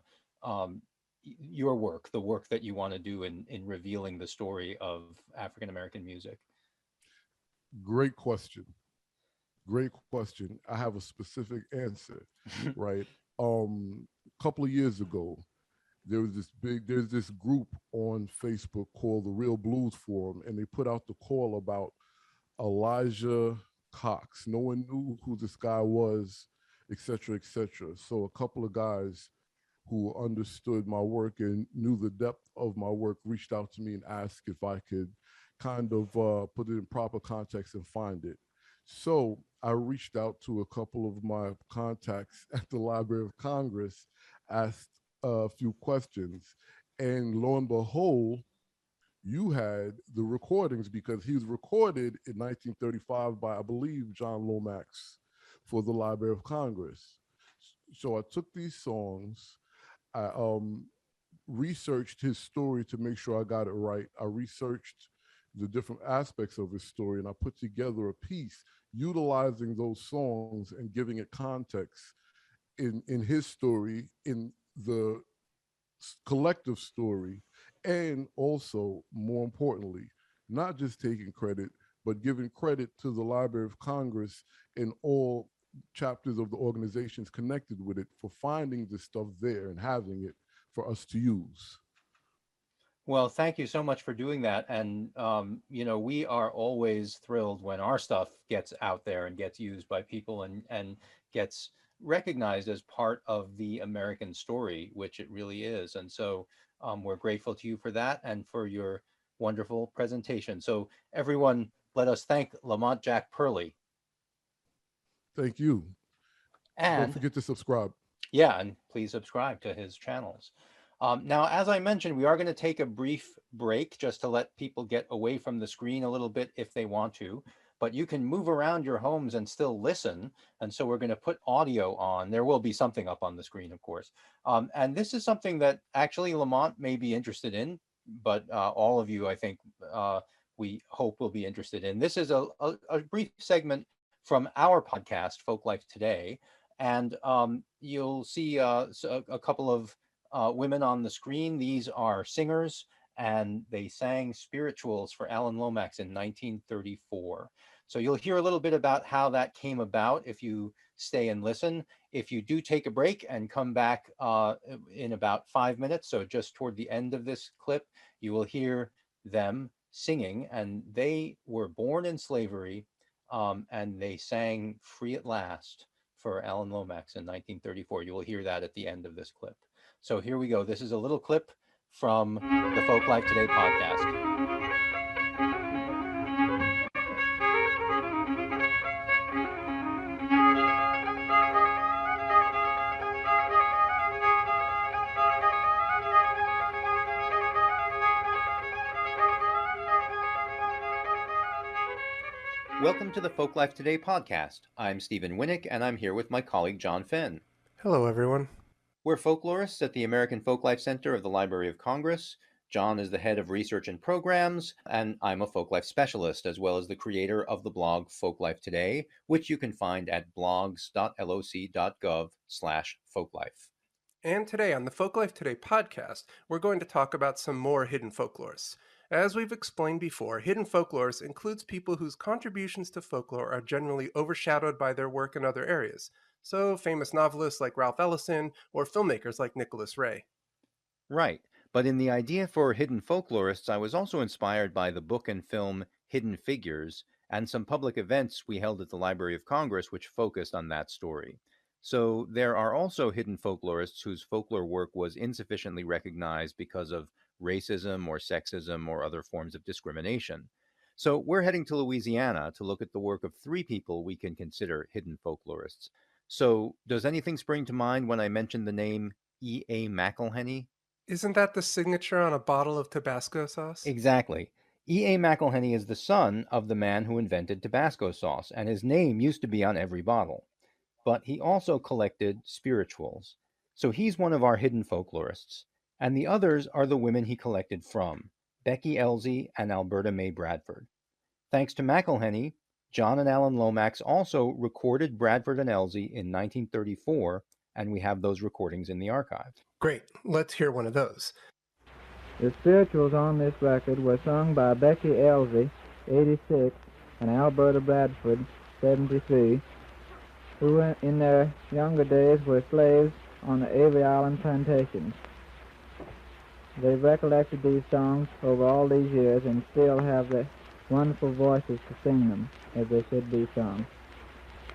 your work, the work that you want to do in revealing the story of African American music. Great question. Great question. I have a specific answer, right? A couple of years ago, there's this group on Facebook called the Real Blues Forum, and they put out the call about Elijah Cox. No one knew who this guy was, et cetera, et cetera. So a couple of guys who understood my work and knew the depth of my work reached out to me and asked if I could kind of put it in proper context and find it. So I reached out to a couple of my contacts at the Library of Congress, asked a few questions, and lo and behold, you had the recordings because he was recorded in 1935 by, I believe, John Lomax for the Library of Congress. So I took these songs, I researched his story to make sure I got it right. I researched the different aspects of his story, and I put together a piece utilizing those songs and giving it context in his story, in the collective story, and also, more importantly, not just taking credit, but giving credit to the Library of Congress and all chapters of the organizations connected with it for finding this stuff there and having it for us to use. Well, thank you so much for doing that. And, we are always thrilled when our stuff gets out there and gets used by people and gets recognized as part of the American story, which it really is. And so we're grateful to you for that and for your wonderful presentation. So everyone, let us thank Lamont Jack Purley. Thank you. And don't forget to subscribe. Yeah, and please subscribe to his channels. Now, as I mentioned, we are going to take a brief break just to let people get away from the screen a little bit if they want to, but you can move around your homes and still listen. And so we're going to put audio on. There will be something up on the screen, of course. And this is something that actually Lamont may be interested in, but all of you, I think, we hope will be interested in. This is a brief segment from our podcast, Folklife Today. And you'll see a couple of women on the screen. These are singers, and they sang spirituals for Alan Lomax in 1934. So you'll hear a little bit about how that came about if you stay and listen. If you do take a break and come back in about 5 minutes, so just toward the end of this clip, you will hear them singing, and they were born in slavery, and they sang Free at Last for Alan Lomax in 1934. You will hear that at the end of this clip. So here we go. This is a little clip from the Folklife Today podcast. Welcome to the Folklife Today podcast. I'm Stephen Winnick, and I'm here with my colleague John Fenn. Hello, everyone. We're folklorists at the American Folklife Center of the Library of Congress. John is the head of research and programs, and I'm a folklife specialist, as well as the creator of the blog Folklife Today, which you can find at blogs.loc.gov/folklife. And today on the Folklife Today podcast, we're going to talk about some more hidden folklorists. As we've explained before, hidden folklorists includes people whose contributions to folklore are generally overshadowed by their work in other areas. So famous novelists like Ralph Ellison or filmmakers like Nicholas Ray. Right. But in the idea for hidden folklorists, I was also inspired by the book and film Hidden Figures and some public events we held at the Library of Congress which focused on that story. So there are also hidden folklorists whose folklore work was insufficiently recognized because of racism or sexism or other forms of discrimination. So we're heading to Louisiana to look at the work of 3 people we can consider hidden folklorists. So does anything spring to mind when I mention the name E.A. McElhenney? Isn't that the signature on a bottle of Tabasco sauce? Exactly. E.A. McElhenney is the son of the man who invented Tabasco sauce, and his name used to be on every bottle. But he also collected spirituals. So he's one of our hidden folklorists. And the others are the women he collected from, Becky Elsie and Alberta May Bradford. Thanks to McElhenney, John and Alan Lomax also recorded Bradford and Elsie in 1934, and we have those recordings in the archive. Great, let's hear one of those. The spirituals on this record were sung by Becky Elsie, 86, and Alberta Bradford, 73, who in their younger days were slaves on the Avery Island plantations. They've recollected these songs over all these years and still have the wonderful voices to sing them as they should be sung.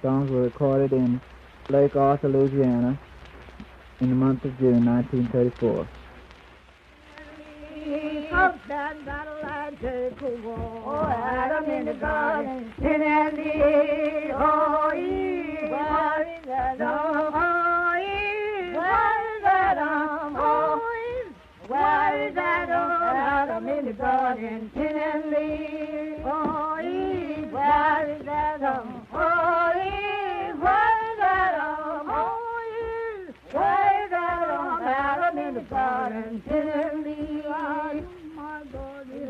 Songs were recorded in Lake Arthur, Louisiana in the month of June 1934. Oh, Adam in the garden, in and the oh, where is that? Oh, where is that? Oh, where is that? Adam in the garden, in and the oh, where is that? Oh, where is that? Oh, where is that? Adam in the garden, in and the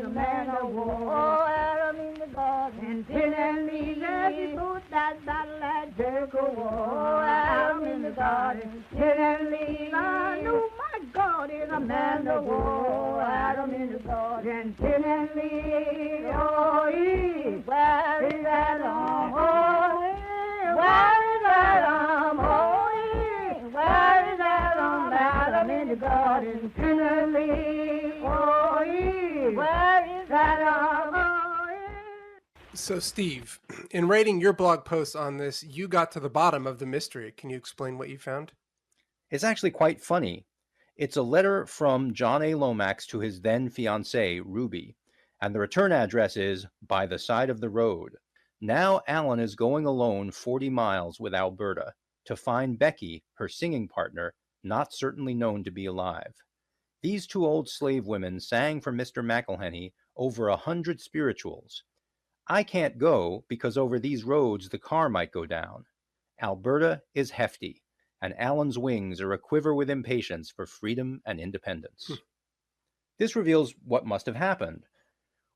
a man of war. Oh, Adam in the garden, tin and me, as he fought that battle at Jericho war. Oh, Adam in the garden, tin and me, I know my God is a man of war. Adam in the garden, tin and me, oh, where is Adam? Oh, where is Adam? Oh, where is Adam? Adam in the garden, tin and me, oh, where is that? So, Steve, in writing your blog post on this, you got to the bottom of the mystery. Can you explain what you found? It's actually quite funny. It's a letter from John A. Lomax to his then fiancée, Ruby, and the return address is by the side of the road. Now Alan is going alone 40 miles with Alberta to find Becky, her singing partner, not certainly known to be alive. These 2 old slave women sang for Mr. McElhenney over 100 spirituals. I can't go because over these roads the car might go down. Alberta is hefty, and Alan's wings are aquiver with impatience for freedom and independence. This reveals what must have happened.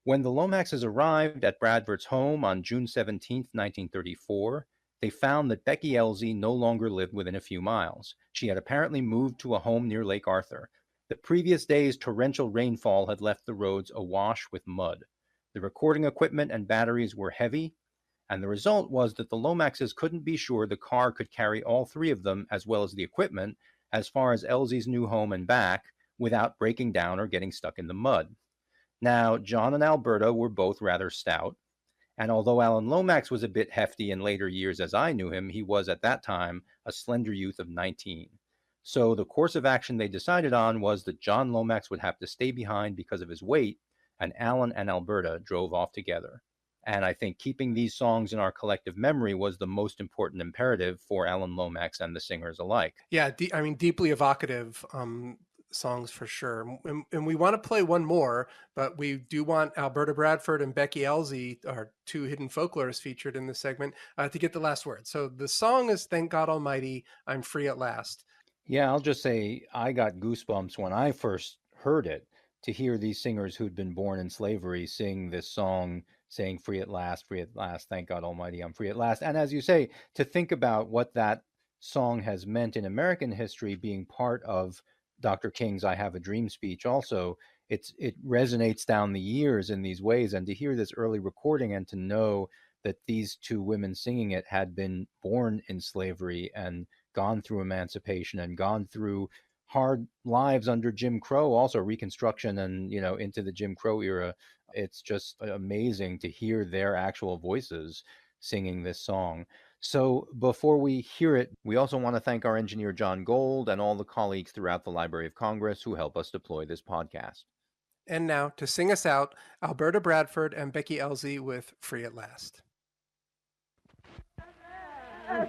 When the Lomaxes arrived at Bradford's home on June 17, 1934, they found that Becky Elsie no longer lived within a few miles. She had apparently moved to a home near Lake Arthur. The previous day's torrential rainfall had left the roads awash with mud. The recording equipment and batteries were heavy, and the result was that the Lomaxes couldn't be sure the car could carry all 3 of them, as well as the equipment, as far as Elsie's new home and back, without breaking down or getting stuck in the mud. Now, John and Alberta were both rather stout, and although Alan Lomax was a bit hefty in later years as I knew him, he was at that time a slender youth of 19. So the course of action they decided on was that John Lomax would have to stay behind because of his weight, and Alan and Alberta drove off together. And I think keeping these songs in our collective memory was the most important imperative for Alan Lomax and the singers alike. Yeah, I mean, deeply evocative songs for sure. And we want to play one more, but we do want Alberta Bradford and Becky Elsie, our two hidden folklorists featured in this segment, to get the last word. So the song is Thank God Almighty, I'm Free at Last. Yeah, I'll just say I got goosebumps when I first heard it, to hear these singers who'd been born in slavery sing this song saying free at last, thank God Almighty, I'm free at last. And as you say, to think about what that song has meant in American history, being part of Dr. King's I Have a Dream speech also, it resonates down the years in these ways. And to hear this early recording and to know that these two women singing it had been born in slavery and gone through emancipation and gone through hard lives under Jim Crow, also Reconstruction and, into the Jim Crow era. It's just amazing to hear their actual voices singing this song. So before we hear it, we also want to thank our engineer, John Gold, and all the colleagues throughout the Library of Congress who help us deploy this podcast. And now, to sing us out, Alberta Bradford and Becky Elsie with Free at Last.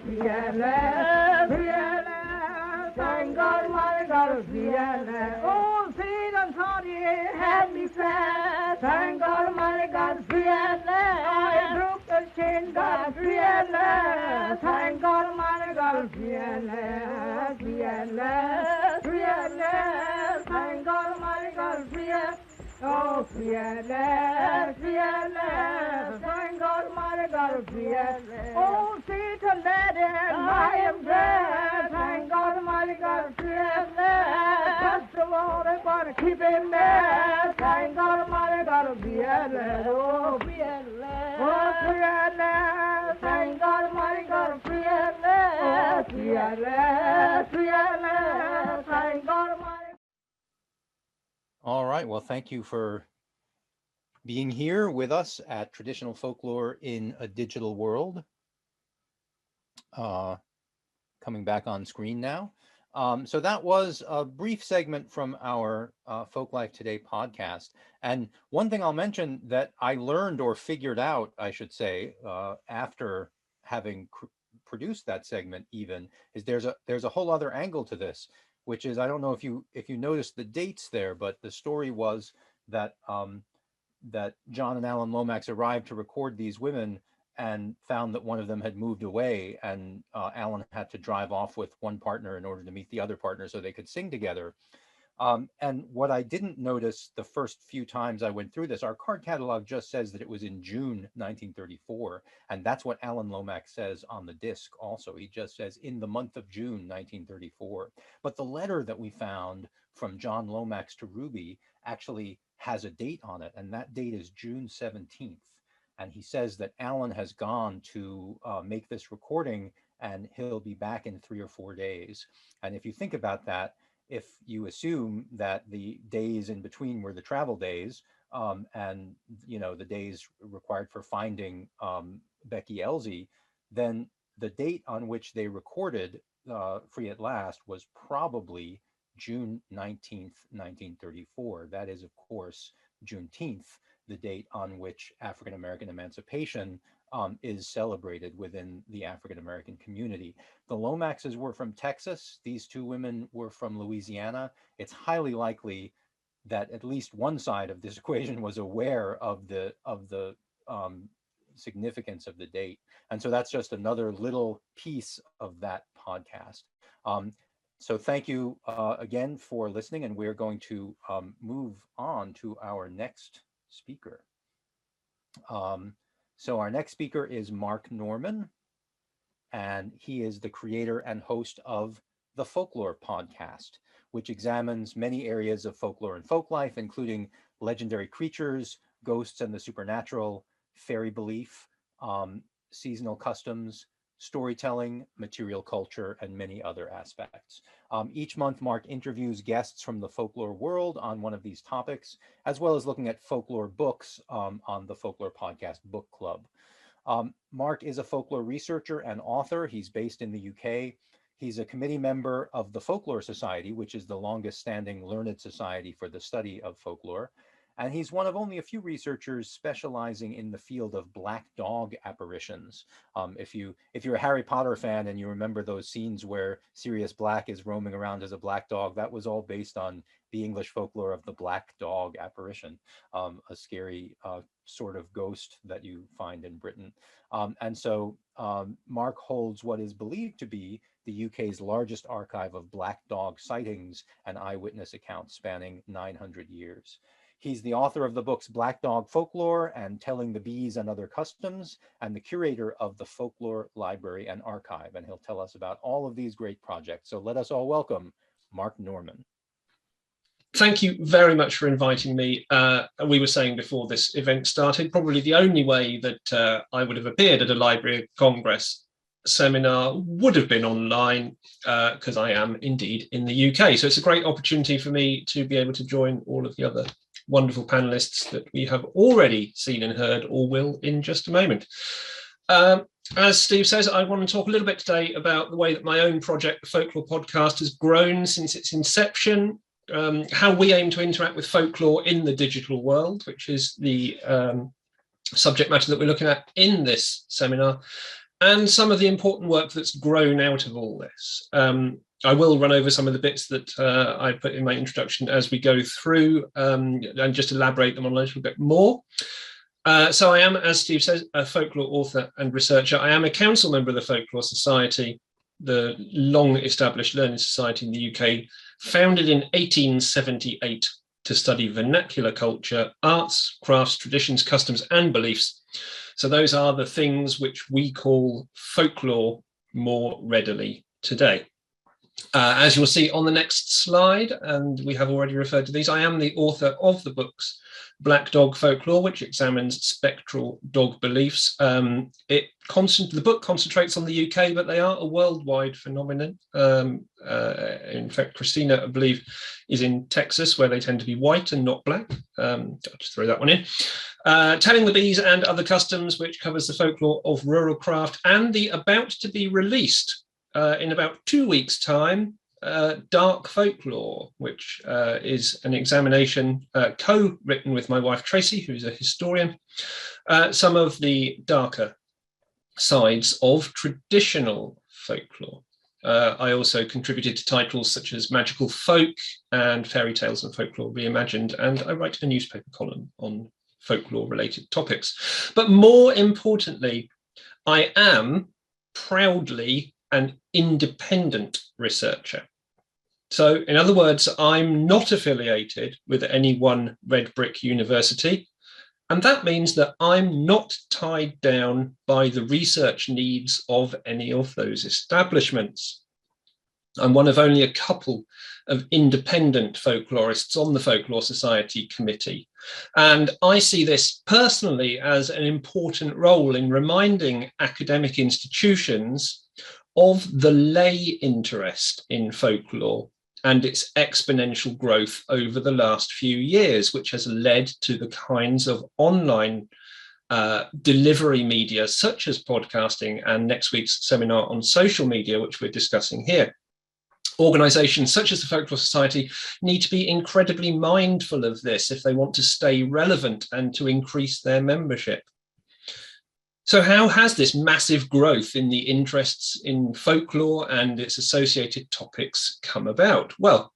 Free at last, free at last, thank God, my God, free at last. Oh, sweet and salty, have me fast, thank God, my God, free at last. I broke the chain, God, free at last, thank God, my God, free at last, free at last, free at last, thank God, my God, free at last. Oh, free at last, thank God, my God, free at last. Oh, sweet and lady, I am glad, thank God, my God, free at last. Trust the Lord, I'm gonna keep him there, thank God, my God, free at last. Oh, free at last, oh, free at last, thank God, my God, free at last. Oh, free at last, thank God, my. All right. Well, thank you for being here with us at Traditional Folklore in a Digital World. Coming back on screen now. So that was a brief segment from our Folklife Today podcast. And one thing I'll mention that I learned, or figured out, I should say, after having produced that segment even, is there's a whole other angle to this, which is, I don't know if you noticed the dates there, but the story was that that John and Alan Lomax arrived to record these women and found that one of them had moved away, and Alan had to drive off with one partner in order to meet the other partner so they could sing together. And what I didn't notice the first few times I went through this, our card catalog just says that it was in June 1934. And that's what Alan Lomax says on the disc also. He just says in the month of June 1934. But the letter that we found from John Lomax to Ruby actually has a date on it. And that date is June 17th. And he says that Alan has gone to make this recording and he'll be back in 3 or 4 days. And if you think about that, if you assume that the days in between were the travel days, and the days required for finding Becky Elsie, then the date on which they recorded Free at Last was probably June 19th, 1934. That is, of course, Juneteenth, the date on which African American emancipation is celebrated within the African American community. The Lomaxes were from Texas. These two women were from Louisiana. It's highly likely that at least one side of this equation was aware of the significance of the date. And so that's just another little piece of that podcast. So thank you again for listening, and we're going to move on to our next speaker. So our next speaker is Mark Norman, and he is the creator and host of the Folklore podcast, which examines many areas of folklore and folklife, including legendary creatures, ghosts and the supernatural, fairy belief, seasonal customs, storytelling, material culture, and many other aspects. Each month, Mark interviews guests from the folklore world on one of these topics, as well as looking at folklore books on the Folklore Podcast Book Club. Mark is a folklore researcher and author. He's based in the UK. He's a committee member of the Folklore Society, which is the longest standing learned society for the study of folklore. And he's one of only a few researchers specializing in the field of black dog apparitions. If you're a Harry Potter fan and you remember those scenes where Sirius Black is roaming around as a black dog, that was all based on the English folklore of the black dog apparition, a scary sort of ghost that you find in Britain. And so Mark holds what is believed to be the UK's largest archive of black dog sightings and eyewitness accounts spanning 900 years. He's the author of the books Black Dog Folklore and Telling the Bees and Other Customs, and the curator of the Folklore Library and Archive. And he'll tell us about all of these great projects. So let us all welcome Mark Norman. Thank you very much for inviting me. We were saying before this event started, probably the only way that I would have appeared at a Library of Congress seminar would have been online, because I am indeed in the UK. So it's a great opportunity for me to be able to join all of the other wonderful panelists that we have already seen and heard, or will in just a moment. As Steve says, I want to talk a little bit today about the way that my own project, the Folklore Podcast, has grown since its inception, how we aim to interact with folklore in the digital world, which is the subject matter that we're looking at in this seminar, and some of the important work that's grown out of all this. I will run over some of the bits that I put in my introduction as we go through, and just elaborate them on a little bit more. So I am, as Steve says, a folklore author and researcher. I am a council member of the Folklore Society, the long-established learned society in the UK, founded in 1878 to study vernacular culture, arts, crafts, traditions, customs, and beliefs. So those are the things which we call folklore more readily today. As you'll see on the next slide, and we have already referred to these, I am the author of the books Black Dog Folklore, which examines spectral dog beliefs. The book concentrates on the UK, but they are a worldwide phenomenon. In fact, Christina, I believe, is in Texas, where they tend to be white and not black. I'll just throw that one in. Telling the Bees and Other Customs, which covers the folklore of rural craft, and the about to be released in about 2 weeks' time, Dark Folklore, which is an examination co-written with my wife Tracy, who's a historian, some of the darker sides of traditional folklore. I also contributed to titles such as Magical Folk and Fairy Tales and Folklore Reimagined, and I write a newspaper column on folklore-related topics. But more importantly, I am proudly an independent researcher. So in other words, I'm not affiliated with any one red brick university. And that means that I'm not tied down by the research needs of any of those establishments. I'm one of only a couple of independent folklorists on the Folklore Society committee. And I see this personally as an important role in reminding academic institutions of the lay interest in folklore and its exponential growth over the last few years, which has led to the kinds of online delivery media, such as podcasting and next week's seminar on social media, which we're discussing here. Organisations such as the Folklore Society need to be incredibly mindful of this if they want to stay relevant and to increase their membership. So how has this massive growth in the interests in folklore and its associated topics come about? Well,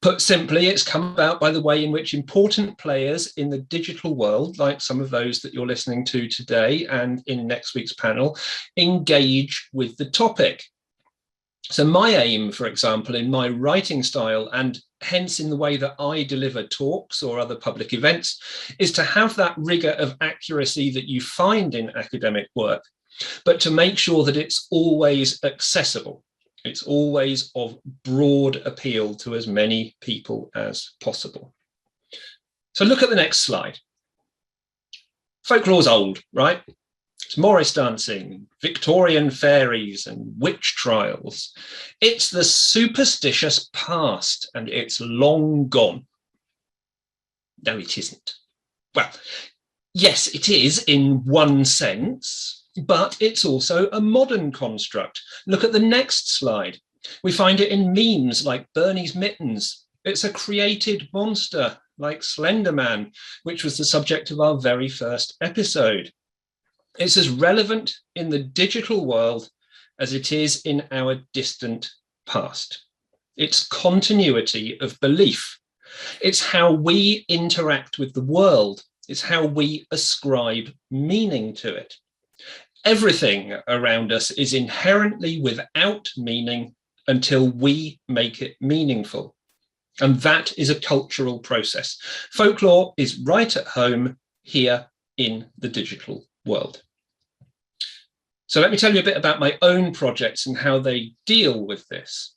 put simply, it's come about by the way in which important players in the digital world, like some of those that you're listening to today and in next week's panel, engage with the topic. So my aim, for example, in my writing style, and hence in the way that I deliver talks or other public events, is to have that rigor of accuracy that you find in academic work, but to make sure that it's always accessible. It's always of broad appeal to as many people as possible. So look at the next slide. Folklore's old, right? It's Morris dancing, Victorian fairies and witch trials. It's the superstitious past, and it's long gone. No, it isn't. Well, yes, it is in one sense, but it's also a modern construct. Look at the next slide. We find it in memes like Bernie's Mittens. It's a created monster like Slender Man, which was the subject of our very first episode. It's as relevant in the digital world as it is in our distant past. It's continuity of belief. It's how we interact with the world. It's how we ascribe meaning to it. Everything around us is inherently without meaning until we make it meaningful. And that is a cultural process. Folklore is right at home here in the digital world. So let me tell you a bit about my own projects and how they deal with this.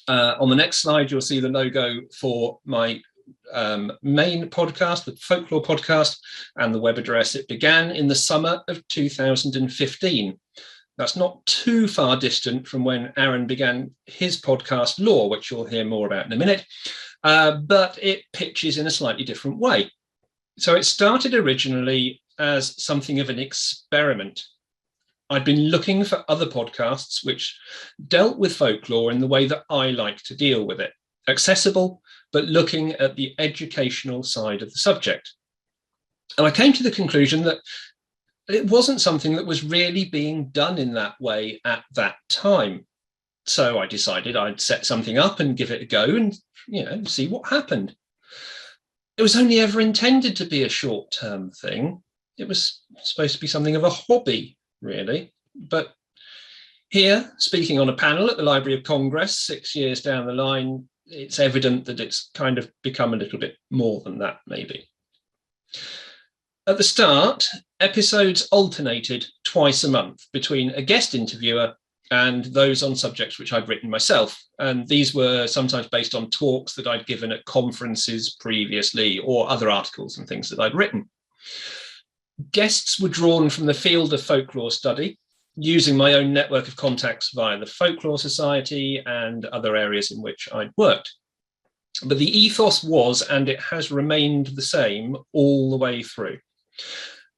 On the next slide, you'll see the logo for my main podcast, the Folklore podcast, and the web address. It began in the summer of 2015. That's not too far distant from when Aaron began his podcast, Law, which you'll hear more about in a minute, but it pitches in a slightly different way. So it started originally as something of an experiment. I'd been looking for other podcasts which dealt with folklore in the way that I like to deal with it, accessible, but looking at the educational side of the subject. And I came to the conclusion that it wasn't something that was really being done in that way at that time. So I decided I'd set something up and give it a go and, see what happened. It was only ever intended to be a short-term thing. It was supposed to be something of a hobby, really. But here, speaking on a panel at the Library of Congress 6 years down the line, it's evident that it's kind of become a little bit more than that, maybe. At the start, episodes alternated twice a month between a guest interviewer and those on subjects which I'd written myself. And these were sometimes based on talks that I'd given at conferences previously or other articles and things that I'd written. Guests were drawn from the field of folklore study, using my own network of contacts via the Folklore Society and other areas in which I'd worked. But the ethos was, and it has remained the same all the way through.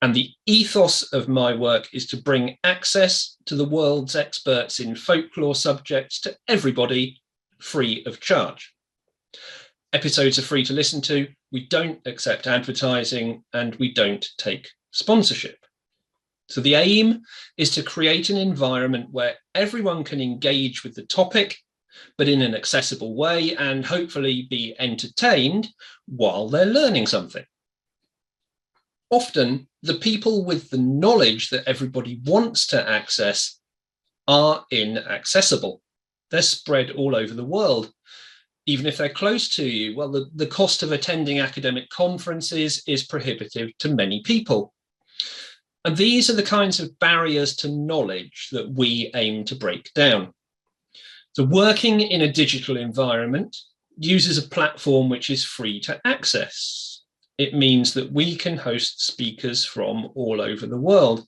And the ethos of my work is to bring access to the world's experts in folklore subjects to everybody free of charge. Episodes are free to listen to. We don't accept advertising and we don't take sponsorship. So the aim is to create an environment where everyone can engage with the topic, but in an accessible way and hopefully be entertained while they're learning something. Often, the people with the knowledge that everybody wants to access are inaccessible. They're spread all over the world. Even if they're close to you, well, the cost of attending academic conferences is prohibitive to many people. And these are the kinds of barriers to knowledge that we aim to break down. So working in a digital environment uses a platform which is free to access. It means that we can host speakers from all over the world.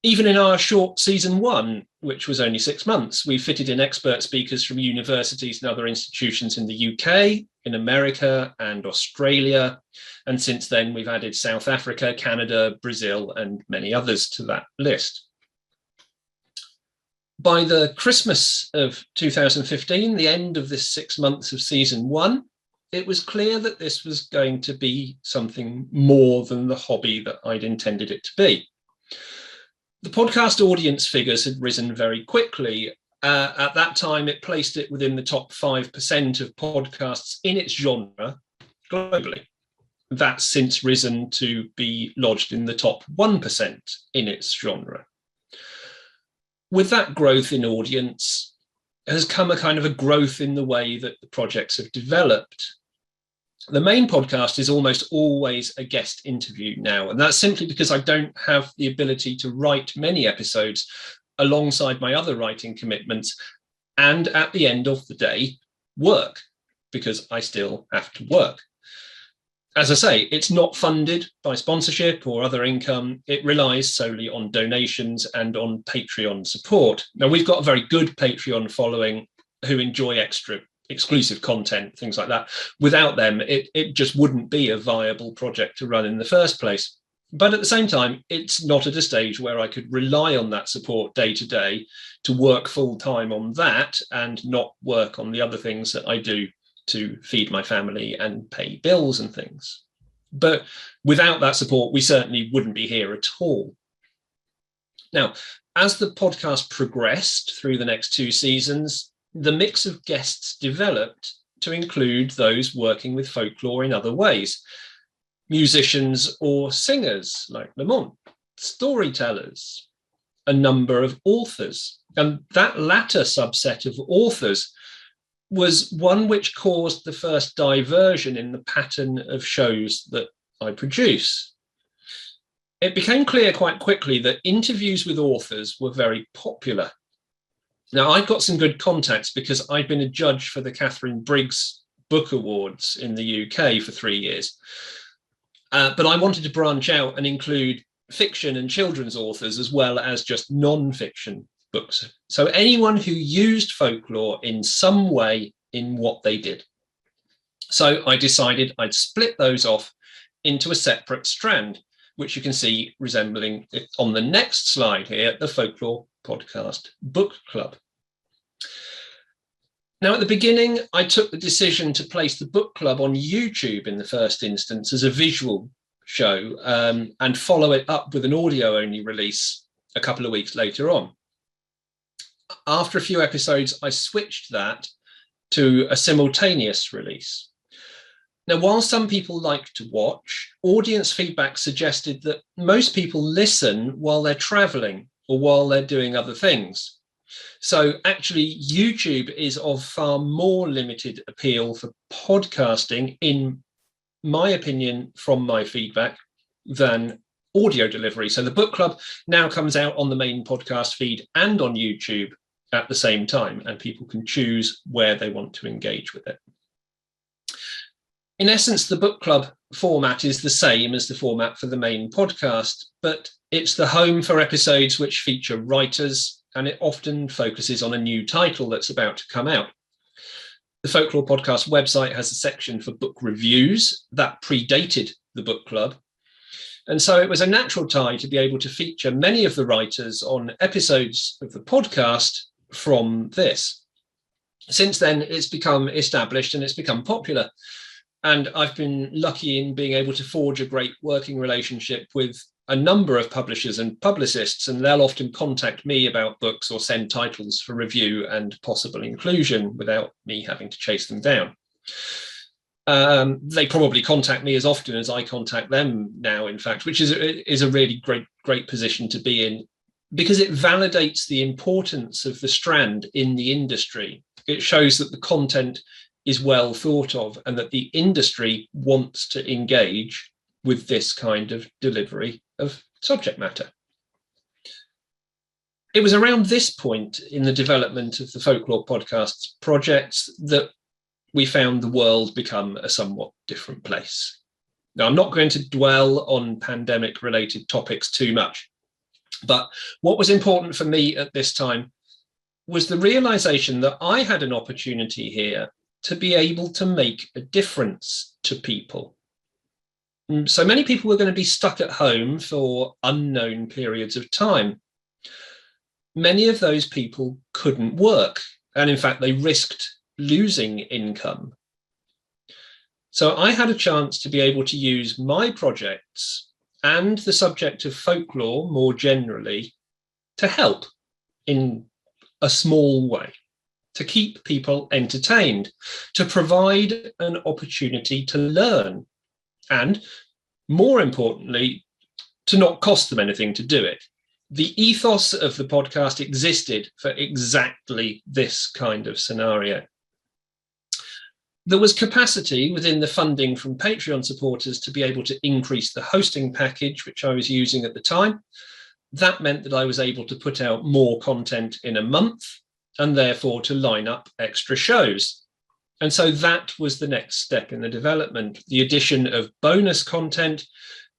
Even in our short season 1, which was only 6 months, we fitted in expert speakers from universities and other institutions in the UK, in America and Australia. And since then, we've added South Africa, Canada, Brazil, and many others to that list. By the Christmas of 2015, the end of this 6 months of season 1, it was clear that this was going to be something more than the hobby that I'd intended it to be. The podcast audience figures had risen very quickly. At that time, it placed it within the top 5% of podcasts in its genre globally. That's since risen to be lodged in the top 1% in its genre. With that growth in audience has come a kind of a growth in the way that the projects have developed. The main podcast is almost always a guest interview now, and that's simply because I don't have the ability to write many episodes alongside my other writing commitments, and at the end of the day, work, because I still have to work. as I say, it's not funded by sponsorship or other income. It relies solely on donations and on Patreon support. Now, we've got a very good Patreon following who enjoy exclusive content, things like that. Without them, it just wouldn't be a viable project to run in the first place. But at the same time, it's not at a stage where I could rely on that support day to day to work full time on that and not work on the other things that I do to feed my family and pay bills and things. But without that support, we certainly wouldn't be here at all. Now, as the podcast progressed through the next 2 seasons, the mix of guests developed to include those working with folklore in other ways. Musicians or singers like Lamont, storytellers, a number of authors. And that latter subset of authors was one which caused the first diversion in the pattern of shows that I produce. It became clear quite quickly that interviews with authors were very popular. Now, I'd got some good contacts because I'd been a judge for the Catherine Briggs Book Awards in the UK for 3 years. But I wanted to branch out and include fiction and children's authors as well as just non-fiction books. So anyone who used folklore in some way in what they did. So I decided I'd split those off into a separate strand, which you can see resembling on the next slide here, the Folklore Podcast Book Club. Now, at the beginning, I took the decision to place the book club on YouTube in the first instance as a visual show and follow it up with an audio-only release a couple of weeks later on. After a few episodes, I switched that to a simultaneous release. Now, while some people like to watch, audience feedback suggested that most people listen while they're traveling or while they're doing other things. So actually, YouTube is of far more limited appeal for podcasting, in my opinion, from my feedback, than audio delivery. So the book club now comes out on the main podcast feed and on YouTube at the same time, and people can choose where they want to engage with it. In essence, the book club format is the same as the format for the main podcast, but it's the home for episodes which feature writers, and it often focuses on a new title that's about to come out. The Folklore Podcast website has a section for book reviews that predated the book club. And so it was a natural tie to be able to feature many of the writers on episodes of the podcast from this. Since then, it's become established and it's become popular. And I've been lucky in being able to forge a great working relationship with a number of publishers and publicists, and they'll often contact me about books or send titles for review and possible inclusion without me having to chase them down. They probably contact me as often as I contact them now, in fact, which is a really great position to be in, because it validates the importance of the strand in the industry. It shows that the content is well thought of and that the industry wants to engage with this kind of delivery of subject matter. It was around this point in the development of the Folklore Podcast's projects that we found the world become a somewhat different place. Now, I'm not going to dwell on pandemic-related topics too much, but what was important for me at this time was the realization that I had an opportunity here to be able to make a difference to people. So many people were going to be stuck at home for unknown periods of time. Many of those people couldn't work, and in fact, they risked losing income. So I had a chance to be able to use my projects and the subject of folklore more generally to help in a small way, to keep people entertained, to provide an opportunity to learn, and more importantly, to not cost them anything to do it. The ethos of the podcast existed for exactly this kind of scenario. There was capacity within the funding from Patreon supporters to be able to increase the hosting package, which I was using at the time. That meant that I was able to put out more content in a month and therefore to line up extra shows. And so that was the next step in the development, the addition of bonus content,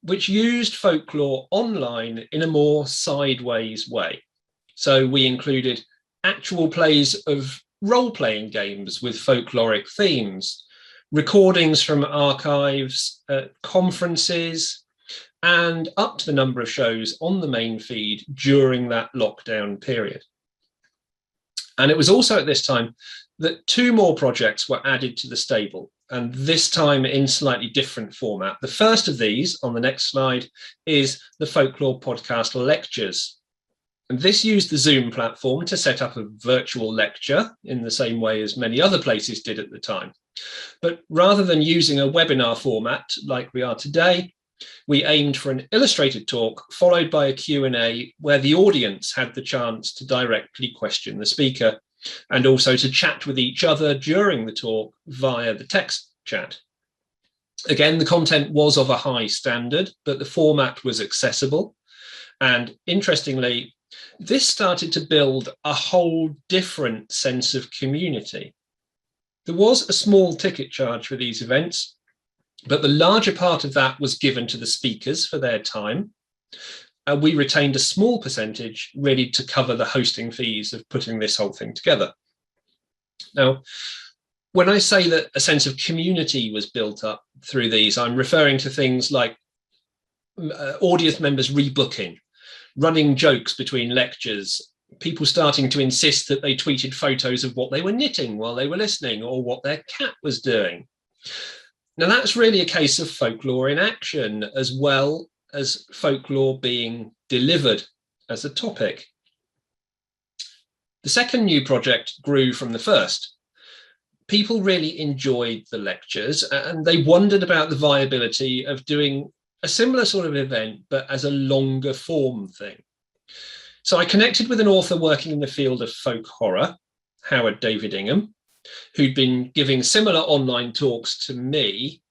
which used folklore online in a more sideways way. So we included actual plays of role-playing games with folkloric themes, recordings from archives, conferences, and up to the number of shows on the main feed during that lockdown period. And it was also at this time that 2 more projects were added to the stable, and this time in slightly different format. The first of these, on the next slide, is the Folklore Podcast Lectures. And this used the Zoom platform to set up a virtual lecture in the same way as many other places did at the time. But rather than using a webinar format like we are today, we aimed for an illustrated talk followed by a Q&A where the audience had the chance to directly question the speaker and also to chat with each other during the talk via the text chat. Again, the content was of a high standard, but the format was accessible. And interestingly, this started to build a whole different sense of community. There was a small ticket charge for these events, but the larger part of that was given to the speakers for their time. And we retained a small percentage ready to cover the hosting fees of putting this whole thing together. Now, when I say that a sense of community was built up through these, I'm referring to things like audience members rebooking, running jokes between lectures, people starting to insist that they tweeted photos of what they were knitting while they were listening or what their cat was doing. Now, that's really a case of folklore in action, as well as folklore being delivered as a topic. The second new project grew from the first. People really enjoyed the lectures and they wondered about the viability of doing a similar sort of event, but as a longer form thing. So I connected with an author working in the field of folk horror, Howard David Ingham, who'd been giving similar online talks to me.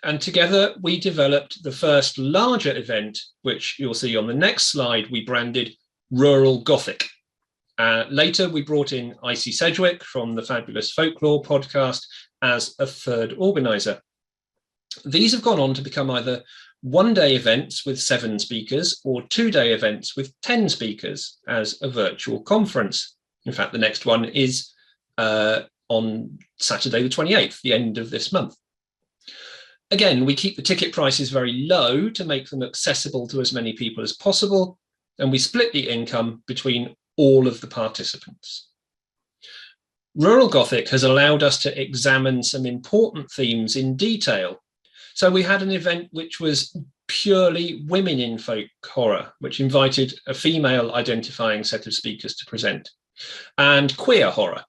And together we developed the first larger event, which you'll see on the next slide, we branded Rural Gothic. Later, we brought in Icy Sedgwick from the Fabulous Folklore podcast as a third organizer. These have gone on to become either one-day events with 7 speakers or 2-day events with 10 speakers as a virtual conference. In fact, the next one is on Saturday the 28th, the end of this month. Again, we keep the ticket prices very low to make them accessible to as many people as possible, and we split the income between all of the participants. Rural Gothic has allowed us to examine some important themes in detail. So we had an event which was purely women in folk horror, which invited a female identifying set of speakers to present, and queer horror.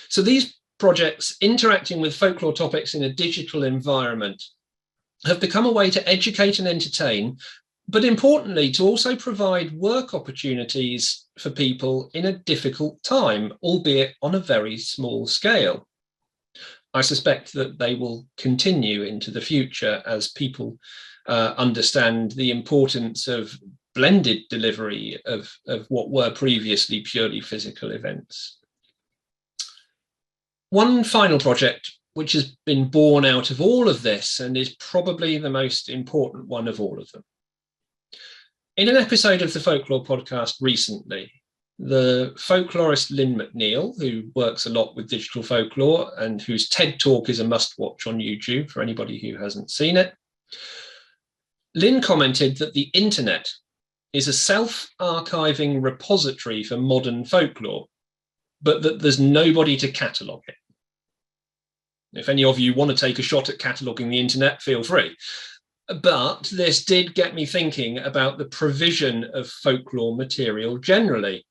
So these projects interacting with folklore topics in a digital environment have become a way to educate and entertain, but importantly, to also provide work opportunities for people in a difficult time, albeit on a very small scale. I suspect that they will continue into the future as people understand the importance of blended delivery of what were previously purely physical events. One final project, which has been born out of all of this and is probably the most important one of all of them. In an episode of the Folklore podcast recently, the folklorist Lynn McNeil, who works a lot with digital folklore and whose TED Talk is a must-watch on YouTube for anybody who hasn't seen it, Lynn commented that the internet is a self-archiving repository for modern folklore, but that there's nobody to catalogue it. If any of you want to take a shot at cataloguing the internet, feel free. But this did get me thinking about the provision of folklore material generally.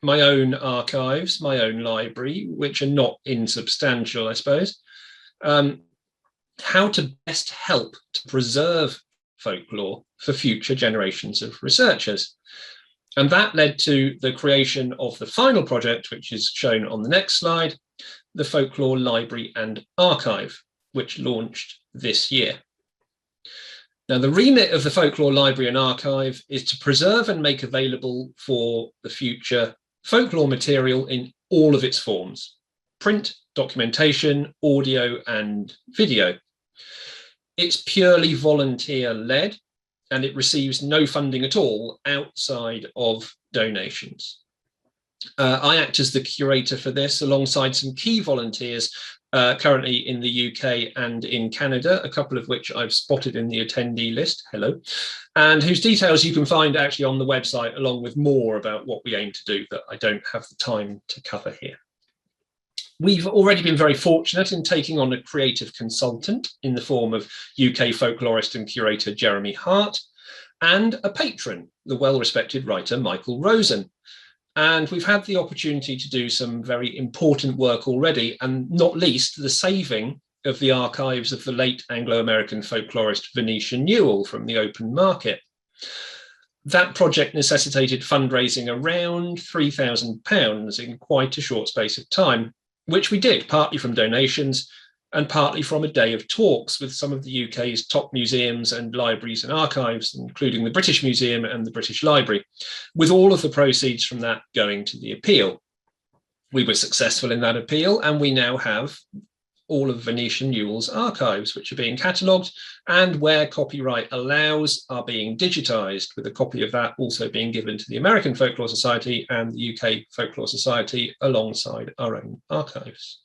My own archives, my own library, which are not insubstantial, I suppose. How to best help to preserve folklore for future generations of researchers. And that led to the creation of the final project, which is shown on the next slide, the Folklore Library and Archive, which launched this year. Now, the remit of the Folklore Library and Archive is to preserve and make available for the future folklore material in all of its forms, print, documentation, audio, and video. It's purely volunteer-led, and it receives no funding at all outside of donations. I act as the curator for this alongside some key volunteers currently in the UK and in Canada, a couple of which I've spotted in the attendee list, hello, and whose details you can find actually on the website, along with more about what we aim to do that I don't have the time to cover here. We've already been very fortunate in taking on a creative consultant in the form of UK folklorist and curator Jeremy Hart, and a patron, the well-respected writer Michael Rosen. And we've had the opportunity to do some very important work already, and not least the saving of the archives of the late Anglo-American folklorist Venetia Newell from the open market. That project necessitated fundraising around £3,000 in quite a short space of time, which we did partly from donations and partly from a day of talks with some of the UK's top museums and libraries and archives, including the British Museum and the British Library, with all of the proceeds from that going to the appeal. We were successful in that appeal, and we now have all of Venetia Newell's archives, which are being catalogued, and where copyright allows, are being digitised, with a copy of that also being given to the American Folklore Society and the UK Folklore Society alongside our own archives.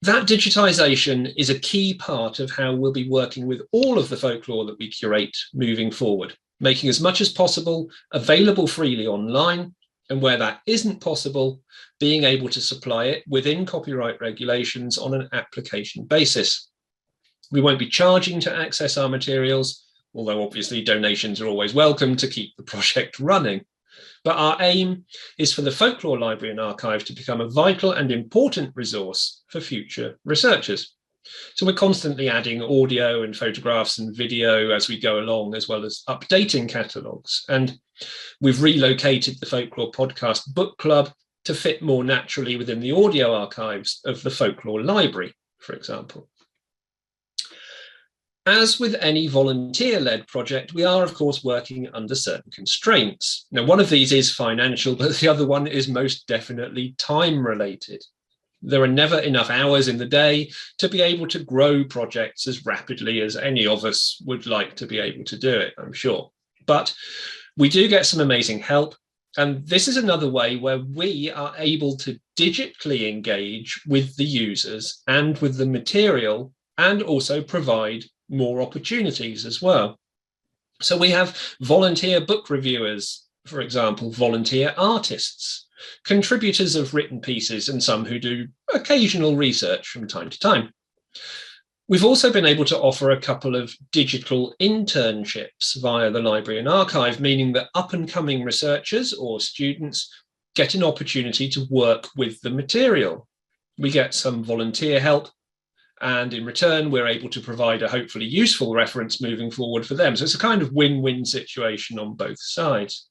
That digitisation is a key part of how we'll be working with all of the folklore that we curate moving forward, making as much as possible available freely online, and where that isn't possible, being able to supply it within copyright regulations on an application basis. We won't be charging to access our materials, although obviously donations are always welcome to keep the project running. But our aim is for the Folklore Library and Archive to become a vital and important resource for future researchers. So we're constantly adding audio and photographs and video as we go along, as well as updating catalogues. And we've relocated the Folklore Podcast Book Club to fit more naturally within the audio archives of the Folklore Library, for example. As with any volunteer-led project, we are, of course, working under certain constraints. Now, one of these is financial, but the other one is most definitely time-related. There are never enough hours in the day to be able to grow projects as rapidly as any of us would like to be able to do it, I'm sure. But we do get some amazing help, and this is another way where we are able to digitally engage with the users and with the material, and also provide more opportunities as well. So we have volunteer book reviewers, for example, volunteer artists, contributors of written pieces, and some who do occasional research from time to time. We've also been able to offer a couple of digital internships via the Library and Archive, meaning that up-and-coming researchers or students get an opportunity to work with the material. We get some volunteer help, and in return, we're able to provide a hopefully useful reference moving forward for them. So it's a kind of win-win situation on both sides.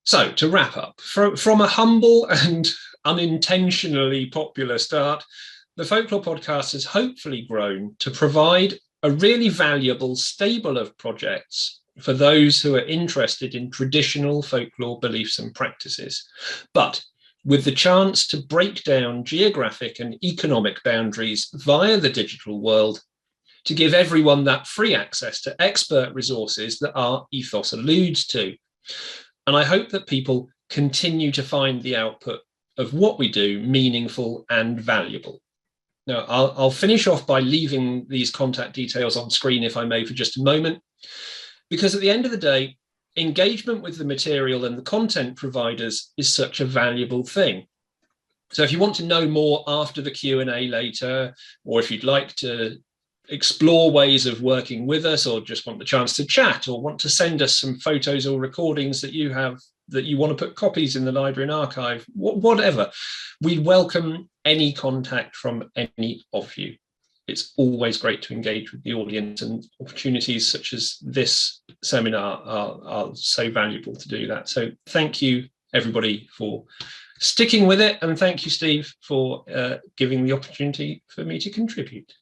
So to wrap up, from a humble and unintentionally popular start, the Folklore Podcast has hopefully grown to provide a really valuable stable of projects for those who are interested in traditional folklore beliefs and practices, but with the chance to break down geographic and economic boundaries via the digital world, to give everyone that free access to expert resources that our ethos alludes to. And I hope that people continue to find the output of what we do meaningful and valuable. Now, I'll finish off by leaving these contact details on screen, if I may, for just a moment, because at the end of the day, engagement with the material and the content providers is such a valuable thing. So if you want to know more after the Q&A later, or if you'd like to explore ways of working with us, or just want the chance to chat, or want to send us some photos or recordings that you have that you want to put copies in the Library and Archive, whatever, we welcome any contact from any of you. It's always great to engage with the audience, and opportunities such as this seminar are so valuable to do that. So thank you, everybody, for sticking with it. And thank you, Steve, for giving the opportunity for me to contribute.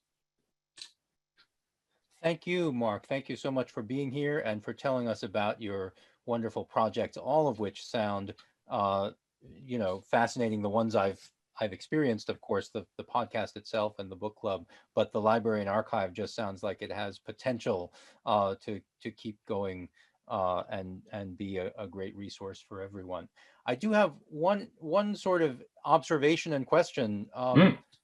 Thank you, Mark. Thank you so much for being here and for telling us about your wonderful projects, all of which sound fascinating. The ones I've experienced, of course, the podcast itself and the book club, but the library and archive just sounds like it has potential to keep going and be a great resource for everyone. I do have one sort of observation and question,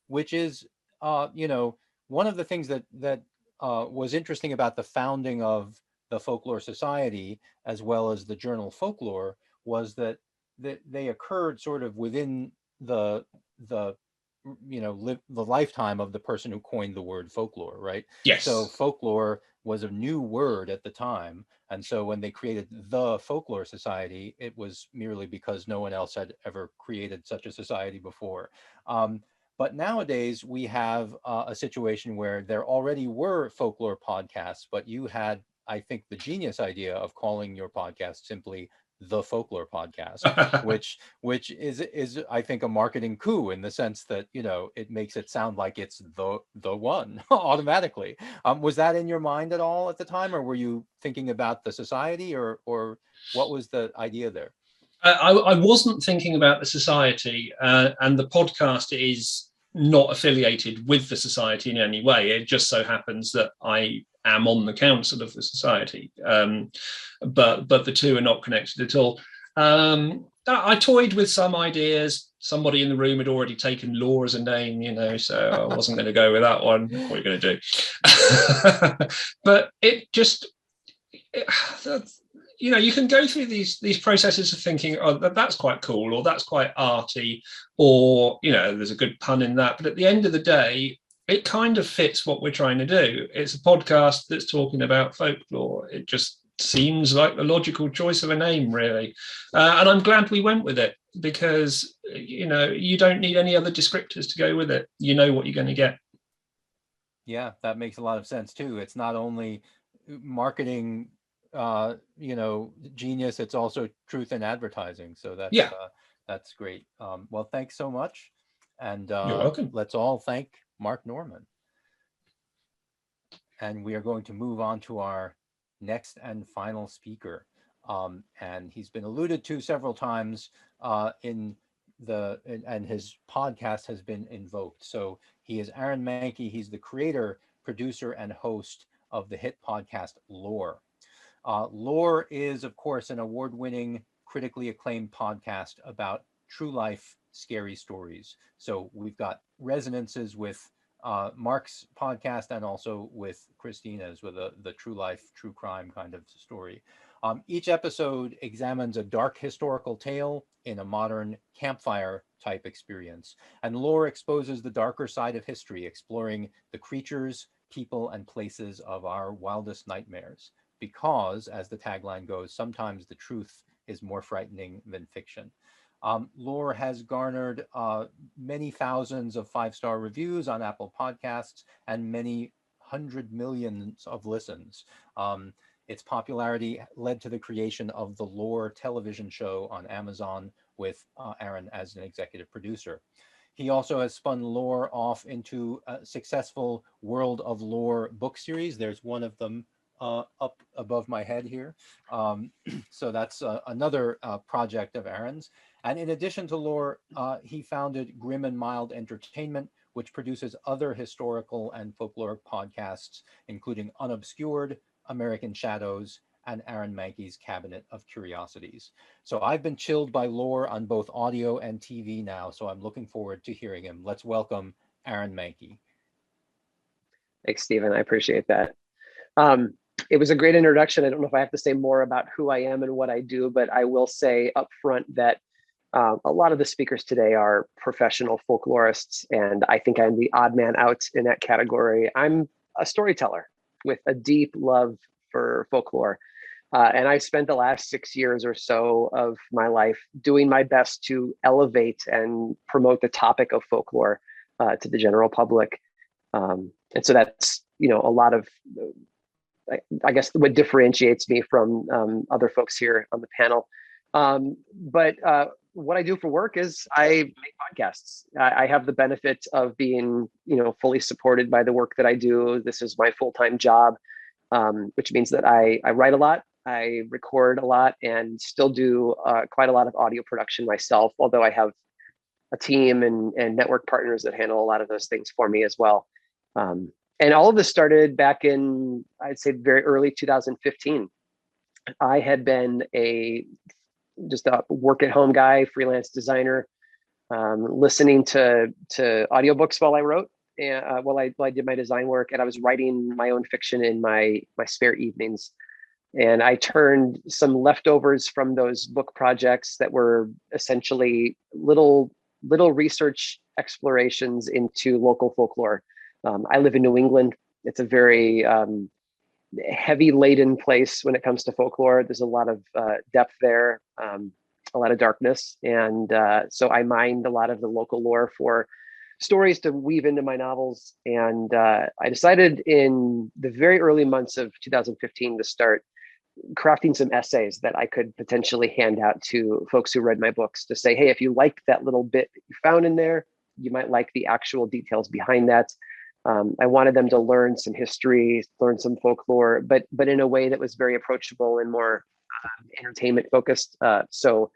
which is, one of the things that was interesting about the founding of the Folklore Society as well as the journal Folklore was that they occurred sort of within the the the lifetime of the person who coined the word folklore, right? Yes. So folklore was a new word at the time, and so when they created the Folklore Society, it was merely because no one else had ever created such a society before. But nowadays we have a situation where there already were folklore podcasts, but you had, I think, the genius idea of calling your podcast simply the Folklore Podcast, which is I think a marketing coup in the sense that it makes it sound like it's the one automatically. Was that in your mind at all at the time, or were you thinking about the society, or what was the idea there? I wasn't thinking about the society, and the podcast is not affiliated with the society in any way. It just so happens that I am on the council of the society, but the two are not connected at all. I toyed with some ideas. Somebody in the room had already taken law as a name, so I wasn't going to go with that one. What are you going to do? But it just... you can go through these processes of thinking, oh, that's quite cool, or that's quite arty, or there's a good pun in that. But at the end of the day, it kind of fits what we're trying to do. It's a podcast that's talking about folklore. It just seems like the logical choice of a name, really. And I'm glad we went with it, because you don't need any other descriptors to go with it. You know what you're going to get. Yeah, that makes a lot of sense too. It's not only marketing genius, it's also truth in advertising, so that's great. Well, thanks so much, and you're welcome. let's all thank Mark Norman, and we are going to move on to our next and final speaker, and he's been alluded to several times and his podcast has been invoked. So he is Aaron Manke. He's the creator, producer, and host of the hit podcast Lore. Lore is, of course, an award-winning, critically acclaimed podcast about true life scary stories. So we've got resonances with Mark's podcast and also with Christina's, with the true life, true crime kind of story. Each episode examines a dark historical tale in a modern campfire type experience. And Lore exposes the darker side of history, exploring the creatures, people, and places of our wildest nightmares. Because, as the tagline goes, sometimes the truth is more frightening than fiction. Lore has garnered many thousands of 5-star reviews on Apple Podcasts and many 100 millions of listens. Its popularity led to the creation of the Lore television show on Amazon with Aaron as an executive producer. He also has spun Lore off into a successful World of Lore book series. There's one of them up above my head here. So that's another project of Aaron's. And in addition to Lore, he founded Grim and Mild Entertainment, which produces other historical and folkloric podcasts, including Unobscured, American Shadows, and Aaron Manke's Cabinet of Curiosities. So I've been chilled by Lore on both audio and TV now, so I'm looking forward to hearing him. Let's welcome Aaron Manke. Thanks, Stephen. I appreciate that. It was a great introduction. I don't know if I have to say more about who I am and what I do, but I will say up front that a lot of the speakers today are professional folklorists, and I think I'm the odd man out in that category. I'm a storyteller with a deep love for folklore. And I've spent the last 6 years or so of my life doing my best to elevate and promote the topic of folklore to the general public. And so that's, a lot of, I guess, what differentiates me from other folks here on the panel. But what I do for work is I make podcasts. I have the benefit of being, fully supported by the work that I do. This is my full-time job, which means that I write a lot. I record a lot and still do quite a lot of audio production myself, although I have a team and network partners that handle a lot of those things for me as well. And all of this started back in, I'd say, very early 2015. I had been just a work at home guy, freelance designer, listening to audiobooks while I wrote, and while I did my design work, and I was writing my own fiction in my spare evenings. And I turned some leftovers from those book projects that were essentially little research explorations into local folklore. I live in New England. It's a very heavy laden place when it comes to folklore. There's a lot of depth there, a lot of darkness. And so I mined a lot of the local lore for stories to weave into my novels. And I decided in the very early months of 2015 to start crafting some essays that I could potentially hand out to folks who read my books to say, hey, if you liked that little bit that you found in there, you might like the actual details behind that. I wanted them to learn some history, learn some folklore, but in a way that was very approachable and more entertainment focused. So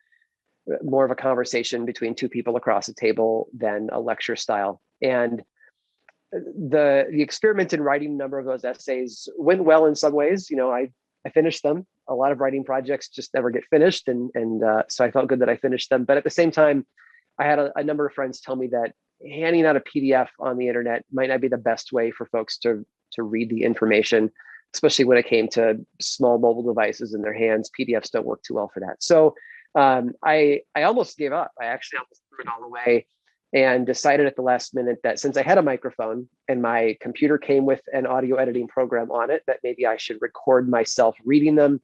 more of a conversation between two people across a table than a lecture style. And the experiment in writing a number of those essays went well in some ways. You know, I finished them. A lot of writing projects just never get finished. And so I felt good that I finished them. But at the same time, I had a number of friends tell me that handing out a PDF on the internet might not be the best way for folks to read the information, especially when it came to small mobile devices in their hands. PDFs don't work too well for that. So I almost gave up. I actually almost threw it all away and decided at the last minute that since I had a microphone and my computer came with an audio editing program on it, that maybe I should record myself reading them,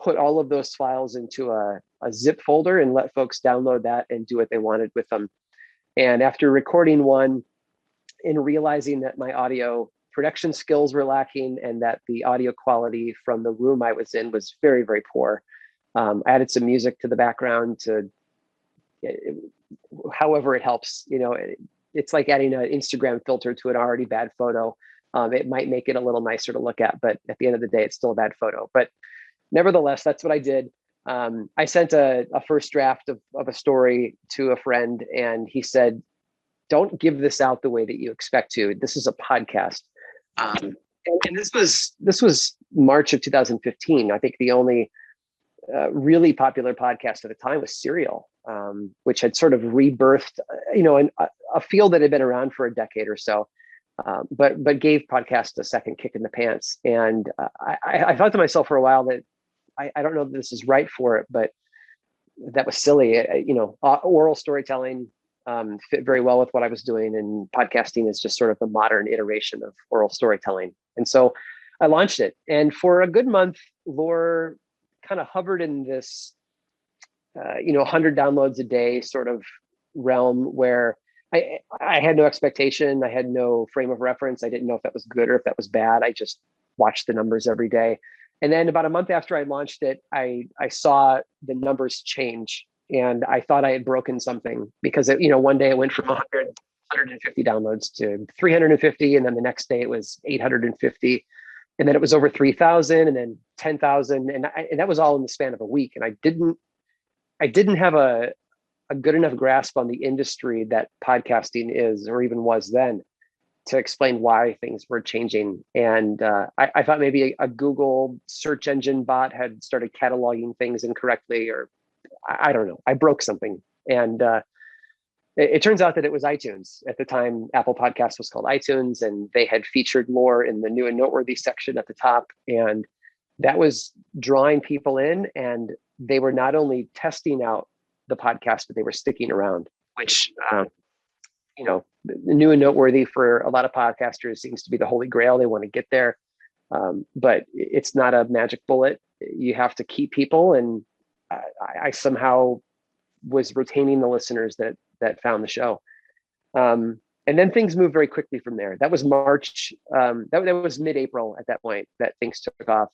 put all of those files into a zip folder and let folks download that and do what they wanted with them. And after recording one and realizing that my audio production skills were lacking and that the audio quality from the room I was in was very, very poor, I added some music to the background to, however it helps. You know, it's like adding an Instagram filter to an already bad photo. It might make it a little nicer to look at, but at the end of the day, it's still a bad photo. But nevertheless, that's what I did. I sent a first draft of a story to a friend, and he said, don't give this out the way that you expect to. This is a podcast. And this was March of 2015. I think the only really popular podcast at the time was Serial, which had sort of rebirthed, a field that had been around for a decade or so, but gave podcasts a second kick in the pants. And I thought to myself for a while that I don't know that this is right for it, but that was silly. Oral storytelling fit very well with what I was doing, and podcasting is just sort of the modern iteration of oral storytelling. And so I launched it, and for a good month, lore kind of hovered in this, 100 downloads a day sort of realm where I had no expectation. I had no frame of reference. I didn't know if that was good or if that was bad. I just watched the numbers every day. And then about a month after I launched it, I saw the numbers change, and I thought I had broken something because one day it went from 150 downloads to 350, and then the next day it was 850, and then it was over 3,000, and then 10,000, and that was all in the span of a week. And I didn't have a good enough grasp on the industry that podcasting is, or even was then, to explain why things were changing. And I thought maybe a Google search engine bot had started cataloging things incorrectly, or I don't know. I broke something. And it turns out that it was iTunes. At the time, Apple Podcasts was called iTunes, and they had featured lore in the new and noteworthy section at the top. And that was drawing people in, and they were not only testing out the podcast, but they were sticking around, which, the new and noteworthy for a lot of podcasters seems to be the holy grail. They want to get there. But it's not a magic bullet. You have to keep people. And I somehow was retaining the listeners that found the show. And then things moved very quickly from there. That was March. That was mid-April at that point that things took off.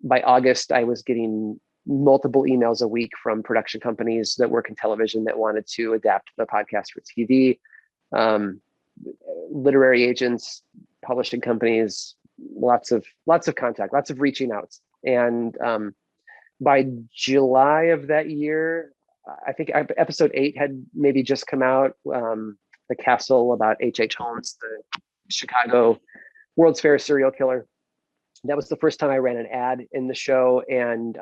By August, I was getting multiple emails a week from production companies that work in television that wanted to adapt the podcast for TV, literary agents, publishing companies, lots of contact, lots of reaching out. And by July of that year, I think episode 8 had maybe just come out. The Castle, about H.H. Holmes, the Chicago World's Fairest serial killer. That was the first time I ran an ad in the show, and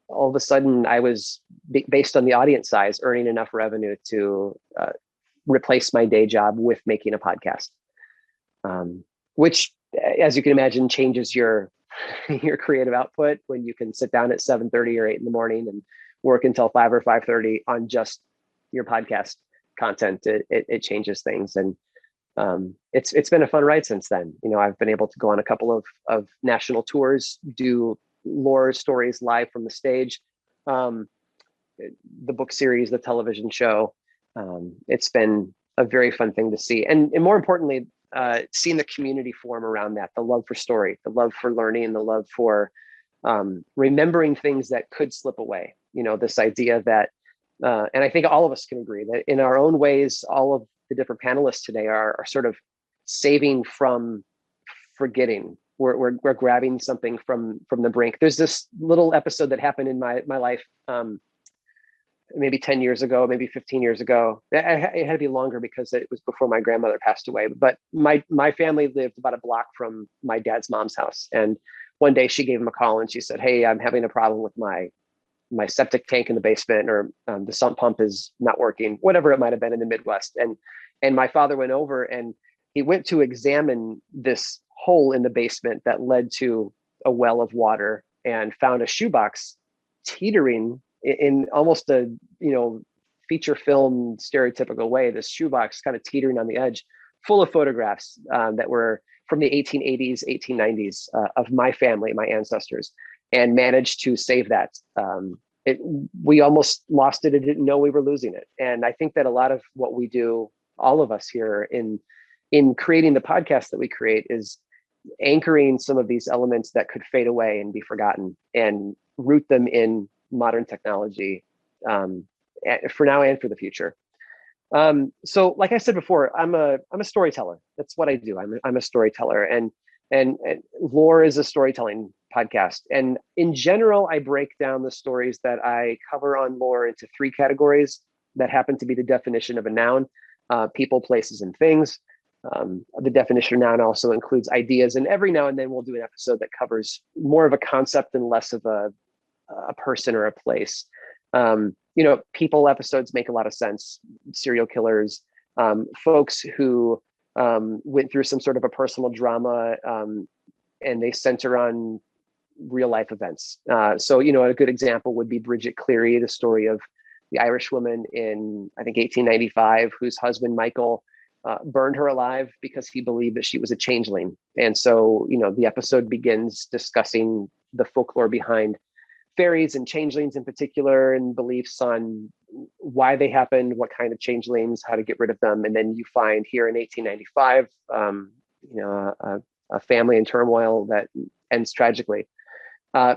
all of a sudden I was, based on the audience size, earning enough revenue to replace my day job with making a podcast, which, as you can imagine, changes your creative output when you can sit down at 7:30 or 8 in the morning and work until 5 or 5:30 on just your podcast content. It changes things, and it's been a fun ride since then. I've been able to go on a couple of national tours, do lore stories live from the stage, the book series, the television show. It's been a very fun thing to see, and more importantly, seeing the community form around that, the love for story, the love for learning, the love for remembering things that could slip away. This idea that, and I think all of us can agree that in our own ways, all of the different panelists today are sort of saving from forgetting. We're grabbing something from the brink. There's this little episode that happened in my life, maybe 10 years ago, maybe 15 years ago. It had to be longer because it was before my grandmother passed away. But my family lived about a block from my dad's mom's house. And one day she gave him a call and she said, "Hey, I'm having a problem with my septic tank in the basement, or the sump pump is not working," whatever it might have been in the Midwest. And my father went over and he went to examine this hole in the basement that led to a well of water, and found a shoebox teetering in almost a feature film stereotypical way. This shoebox kind of teetering on the edge, full of photographs that were from the 1880s, 1890s of my family, my ancestors, and managed to save that. We almost lost it and didn't know we were losing it. And I think that a lot of what we do, all of us here in creating the podcast that we create, is anchoring some of these elements that could fade away and be forgotten, and root them in modern technology for now and for the future. So like I said before, I'm a storyteller. That's what I do. I'm a storyteller, and Lore is a storytelling podcast. And in general, I break down the stories that I cover on Lore into 3 categories that happen to be the definition of a noun: people, places, and things. The definition of noun also includes ideas, and every now and then we'll do an episode that covers more of a concept and less of a person or a place. People episodes make a lot of sense. Serial killers, folks who went through some sort of a personal drama, and they center on real life events. So a good example would be Bridget Cleary, the story of the Irish woman in, I think, 1895, whose husband, Michael, burned her alive because he believed that she was a changeling. And so, the episode begins discussing the folklore behind fairies and changelings in particular, and beliefs on why they happened, what kind of changelings, how to get rid of them. And then you find here in 1895, a family in turmoil that ends tragically.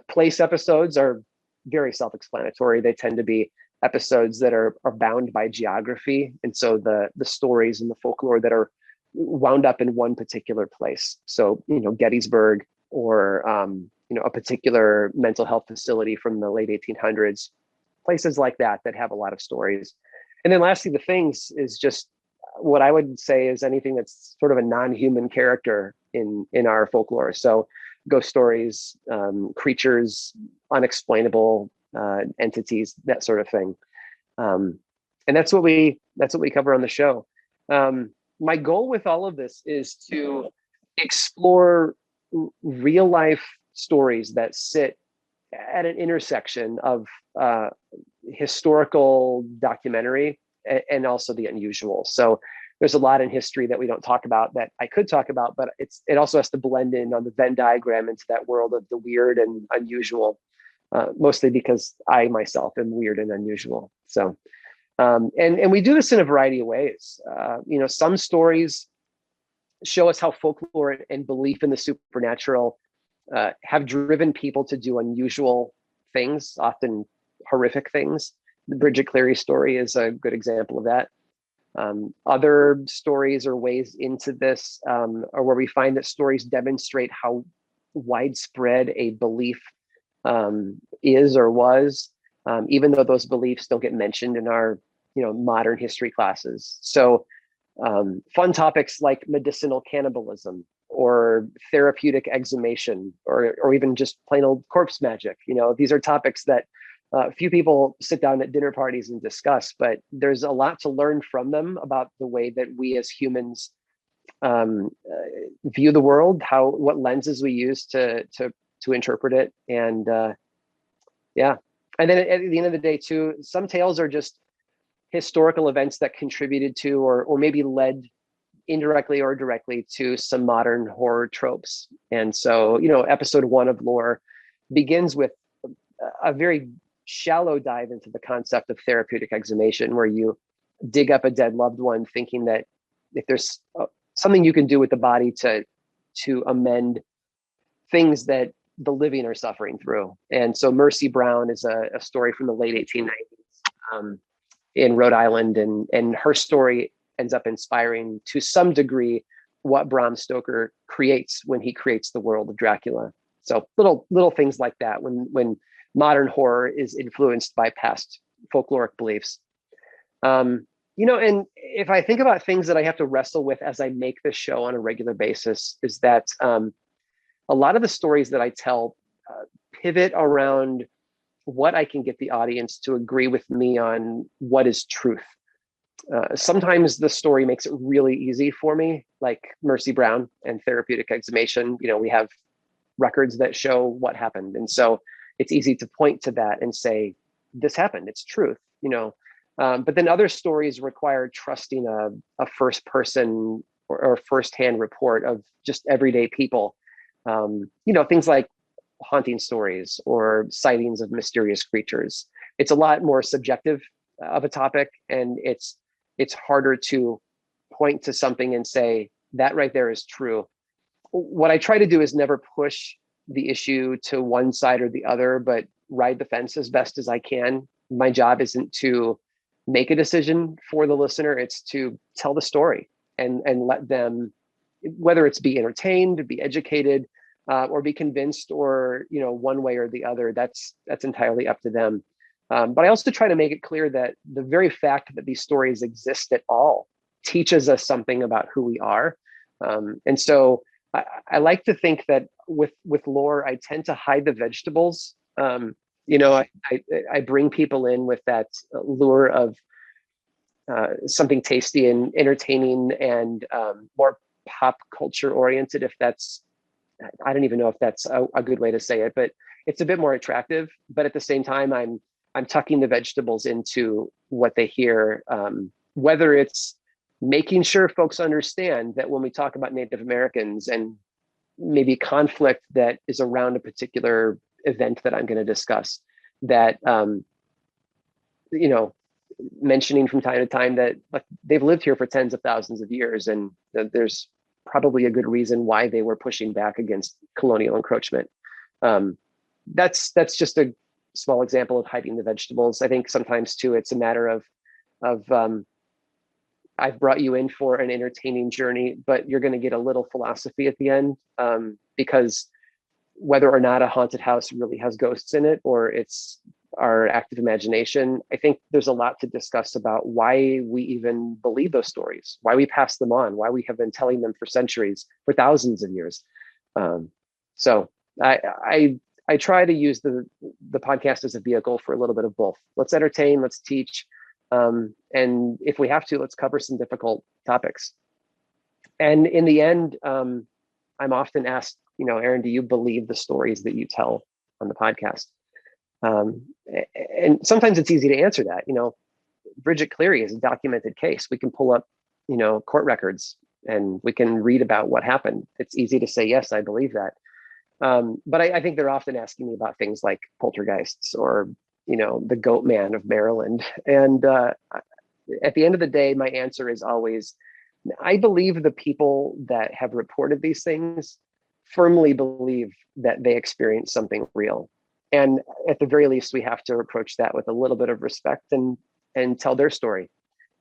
Place episodes are very self-explanatory. They tend to be episodes that are bound by geography. And so the stories and the folklore that are wound up in one particular place. So, Gettysburg, or, a particular mental health facility from the late 1800s, places like that have a lot of stories. And then lastly, the things is just what I would say is anything that's sort of a non-human character in our folklore. So ghost stories, creatures, unexplainable entities, that sort of thing. And that's what we cover on the show. My goal with all of this is to explore real life stories that sit at an intersection of historical documentary and also the unusual. So there's a lot in history that we don't talk about that I could talk about, but it also has to blend in on the Venn diagram into that world of the weird and unusual, mostly because I myself am weird and unusual. So, and we do this in a variety of ways. Some stories show us how folklore and belief in the supernatural have driven people to do unusual things, often horrific things. The Bridget Cleary story is a good example of that. Other stories or ways into this are where we find that stories demonstrate how widespread a belief is or was, even though those beliefs don't get mentioned in our, modern history classes. So fun topics like medicinal cannibalism or therapeutic exhumation, or even just plain old corpse magic. These are topics that few people sit down at dinner parties and discuss, but there's a lot to learn from them about the way that we as humans view the world, what lenses we use to interpret it. And yeah. And then at the end of the day too, some tales are just historical events that contributed to, or maybe led indirectly or directly to some modern horror tropes. And so, episode 1 of Lore begins with a very shallow dive into the concept of therapeutic exhumation, where you dig up a dead loved one thinking that if there's something you can do with the body to amend things that the living are suffering through. And so Mercy Brown is a story from the late 1890s in Rhode Island, and her story ends up inspiring to some degree what Bram Stoker creates when he creates the world of Dracula. So little things like that when modern horror is influenced by past folkloric beliefs. And if I think about things that I have to wrestle with as I make this show on a regular basis, is that a lot of the stories that I tell pivot around what I can get the audience to agree with me on what is truth. Sometimes the story makes it really easy for me, like Mercy Brown and therapeutic exhumation. We have records that show what happened. And so it's easy to point to that and say, this happened, it's truth, but then other stories require trusting a first person or firsthand report of just everyday people. Things like haunting stories or sightings of mysterious creatures. It's a lot more subjective of a topic, and it's harder to point to something and say that right there is true. What I try to do is never push the issue to one side or the other, but ride the fence as best as I can. My job isn't to make a decision for the listener, it's to tell the story and let them, whether it's be entertained, be educated, or be convinced, or one way or the other. That's entirely up to them. But I also try to make it clear that the very fact that these stories exist at all teaches us something about who we are. And so I like to think that with lore, I tend to hide the vegetables. I bring people in with that lure of something tasty and entertaining and more pop culture oriented, if that's, I don't even know if that's a good way to say it, but it's a bit more attractive. But at the same time, I'm tucking the vegetables into what they hear, whether it's making sure folks understand that when we talk about Native Americans and maybe conflict that is around a particular event that I'm going to discuss, that, mentioning from time to time that they've lived here for tens of thousands of years, and there's probably a good reason why they were pushing back against colonial encroachment. That's just a small example of hiding the vegetables. I think sometimes too, it's a matter of I've brought you in for an entertaining journey, but you're going to get a little philosophy at the end, because whether or not a haunted house really has ghosts in it, or it's our active imagination, I think there's a lot to discuss about why we even believe those stories, why we pass them on, why we have been telling them for centuries, for thousands of years. So I try to use the podcast as a vehicle for a little bit of both. Let's entertain, let's teach, and if we have to, let's cover some difficult topics. And in the end, I'm often asked, Aaron, do you believe the stories that you tell on the podcast? And sometimes it's easy to answer that. Bridget Cleary is a documented case. We can pull up, court records and we can read about what happened. It's easy to say, yes, I believe that. But I think they're often asking me about things like poltergeists or, the Goat Man of Maryland. And at the end of the day, my answer is always, I believe the people that have reported these things firmly believe that they experienced something real. And at the very least, we have to approach that with a little bit of respect and tell their story.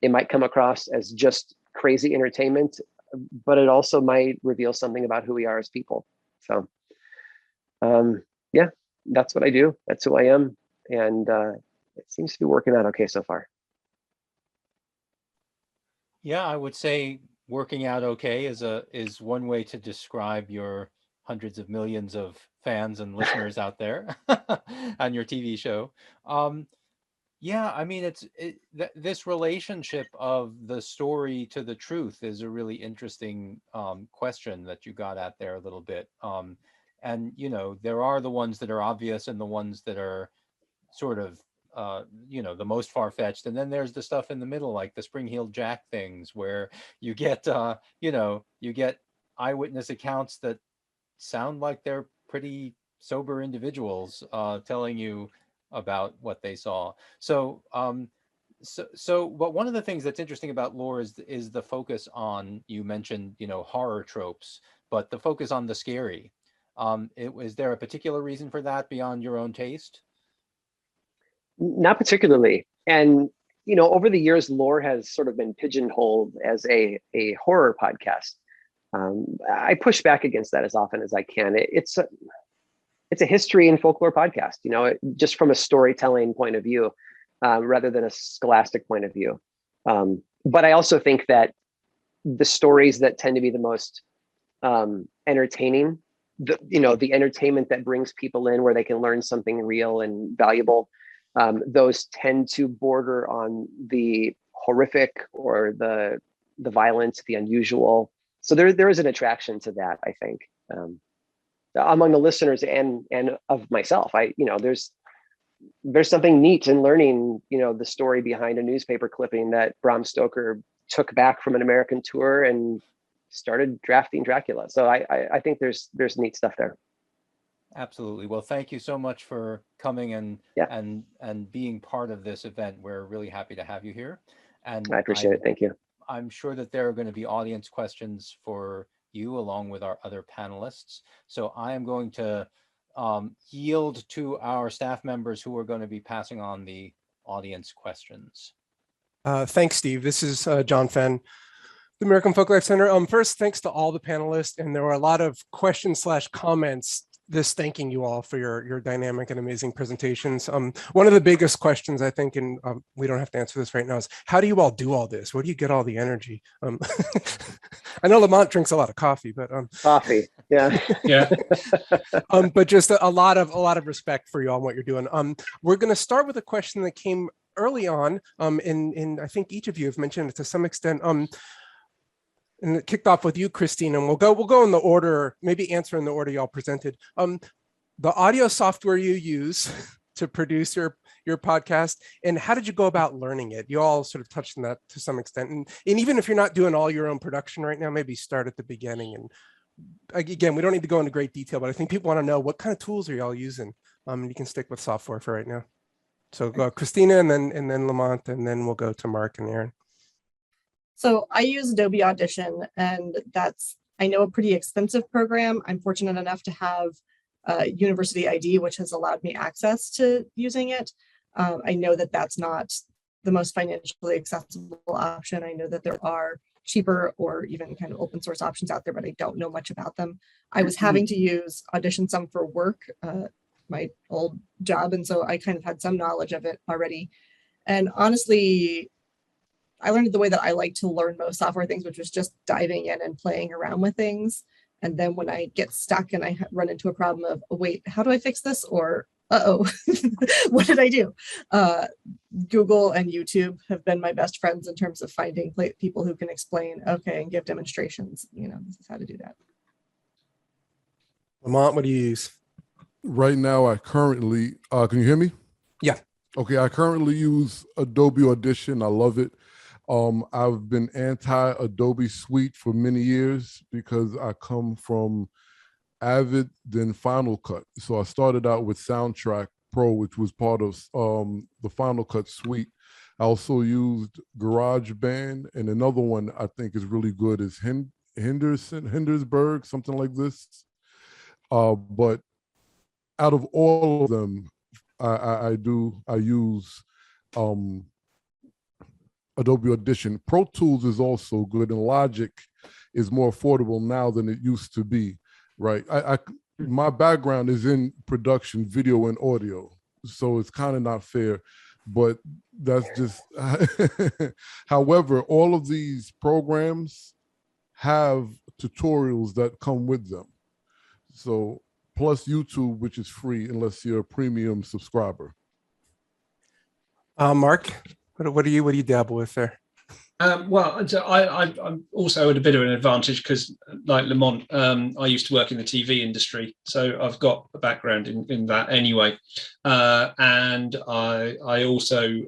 It might come across as just crazy entertainment, but it also might reveal something about who we are as people. So, yeah, that's what I do. That's who I am. And it seems to be working out okay so far. Yeah, I would say working out okay is one way to describe your hundreds of millions of fans and listeners out there on your TV show. Yeah, I mean, this relationship of the story to the truth is a really interesting question that you got at there a little bit. And there are the ones that are obvious and the ones that are sort of the most far-fetched, and then there's the stuff in the middle, like the spring-heeled jack things, where you get you get eyewitness accounts that sound like they're pretty sober individuals telling you about what they saw. But one of the things that's interesting about lore is the focus on, you mentioned horror tropes, but the focus on the scary. Is there a particular reason for that beyond your own taste? Not particularly. And, over the years, lore has sort of been pigeonholed as a horror podcast. I push back against that as often as I can. It's a history and folklore podcast, just from a storytelling point of view, rather than a scholastic point of view. But I also think that the stories that tend to be the most entertaining, the entertainment that brings people in where they can learn something real and valuable, those tend to border on the horrific or the violence, the unusual. So there is an attraction to that, I think, among the listeners and of myself. There's something neat in learning, the story behind a newspaper clipping that Bram Stoker took back from an American tour and started drafting Dracula. So I think there's neat stuff there. Absolutely. Well, thank you so much for coming and being part of this event. We're really happy to have you here. And I appreciate it. Thank you. I'm sure that there are going to be audience questions for you along with our other panelists. So I am going to yield to our staff members who are going to be passing on the audience questions. Thanks, Steve. This is John Fenn, the American Folklife Center. First, thanks to all the panelists. And there were a lot of questions/comments thanking you all for your dynamic and amazing presentations. One of the biggest questions, I think, and we don't have to answer this right now, is how do you all do all this? Where do you get all the energy? I know Lamont drinks a lot of coffee, but coffee, yeah, yeah. But just a lot of respect for you all and what you're doing. We're going to start with a question that came early on, and I think each of you have mentioned it to some extent. And it kicked off with you, Christina, and we'll go in the order, maybe answer in the order y'all presented. The audio software you use to produce your podcast, and how did you go about learning it? You all sort of touched on that to some extent. And even if you're not doing all your own production right now, maybe start at the beginning. And again, we don't need to go into great detail, but I think people want to know what kind of tools are y'all using. You can stick with software for right now. So Christina, and then Lamont, and then we'll go to Mark and Aaron. So I use Adobe Audition, and that's, I know, a pretty expensive program. I'm fortunate enough to have a university ID, which has allowed me access to using it. I know that that's not the most financially accessible option. I know that there are cheaper or even kind of open source options out there, but I don't know much about them. I was having to use Audition some for work, my old job, and so I kind of had some knowledge of it already. And honestly, I learned it the way that I like to learn most software things, which was just diving in and playing around with things. And then when I get stuck and I run into a problem of, oh, wait, how do I fix this? Or, uh-oh, what did I do? Google and YouTube have been my best friends in terms of finding people who can explain, okay, and give demonstrations. This is how to do that. Lamont, what do you use? Right now, I currently, can you hear me? Yeah. Okay, I currently use Adobe Audition. I love it. I've been anti-Adobe Suite for many years because I come from Avid, then Final Cut. So I started out with Soundtrack Pro, which was part of the Final Cut suite. I also used GarageBand, and another one I think is really good is Hindersburg, something like this. But out of all of them, I use Adobe Audition. Pro Tools is also good, and Logic is more affordable now than it used to be, right? my background is in production, video and audio, so it's kind of not fair, but that's just. However, all of these programs have tutorials that come with them. So plus YouTube, which is free unless you're a premium subscriber. Mark, what do you dabble with there? Well, I'm also at a bit of an advantage because, like Lamont, I used to work in the TV industry, so I've got a background in that anyway. And I also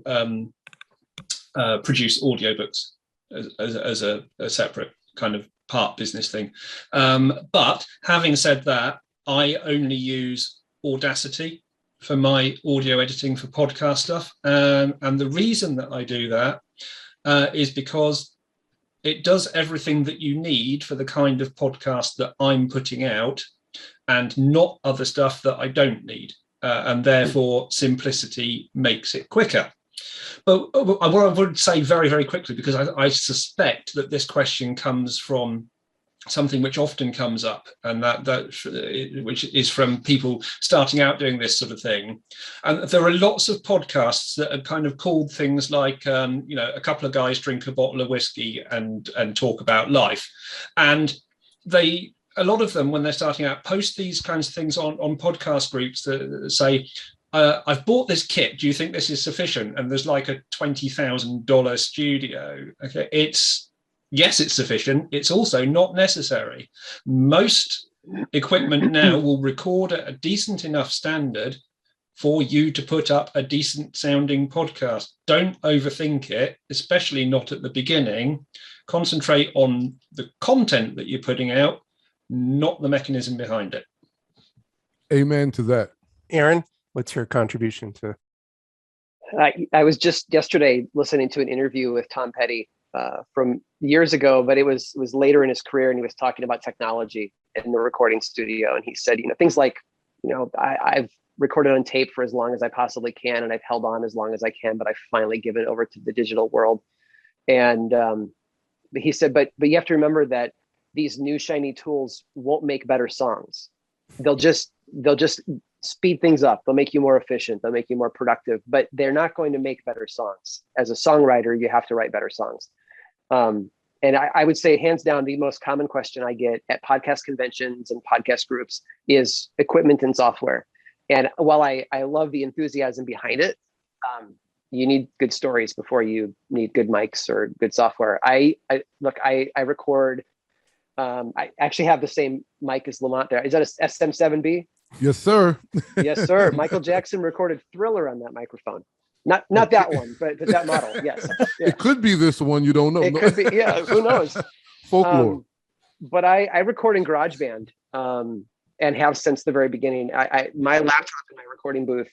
produce audiobooks as a separate kind of part business thing. But having said that, I only use Audacity for my audio editing for podcast stuff. And the reason that I do that is because it does everything that you need for the kind of podcast that I'm putting out, and not other stuff that I don't need. And therefore, simplicity makes it quicker. But what I would say very, very quickly, because I suspect that this question comes from something which often comes up, and which is from people starting out doing this sort of thing. And there are lots of podcasts that are kind of called things like, a couple of guys drink a bottle of whiskey and talk about life. And a lot of them, when they're starting out, post these kinds of things on podcast groups that say, I've bought this kit. Do you think this is sufficient? And there's like a $20,000 studio. Okay, yes, it's sufficient. It's also not necessary. Most equipment now will record at a decent enough standard for you to put up a decent sounding podcast. Don't overthink it, especially not at the beginning. Concentrate on the content that you're putting out, not the mechanism behind it. Amen to that. Aaron, what's your contribution to? I was just yesterday listening to an interview with Tom Petty from years ago, but it was later in his career, and he was talking about technology in the recording studio. And he said, things like, I've recorded on tape for as long as I possibly can, and I've held on as long as I can, but I've finally given it over to the digital world. And he said, but you have to remember that these new shiny tools won't make better songs. They'll just speed things up. They'll make you more efficient. They'll make you more productive, but they're not going to make better songs. As a songwriter, you have to write better songs. And I would say, hands down, the most common question I get at podcast conventions and podcast groups is equipment and software. And while I love the enthusiasm behind it, you need good stories before you need good mics or good software. I record. I actually have the same mic as Lamont there. Is that a SM7B? Yes, sir. Yes, sir. Michael Jackson recorded Thriller on that microphone. Not that one, but that model. Yes. Yeah. It could be this one. You don't know. It could be. Yeah. Who knows? Folklore. But I record in GarageBand and have since the very beginning. My laptop in my recording booth,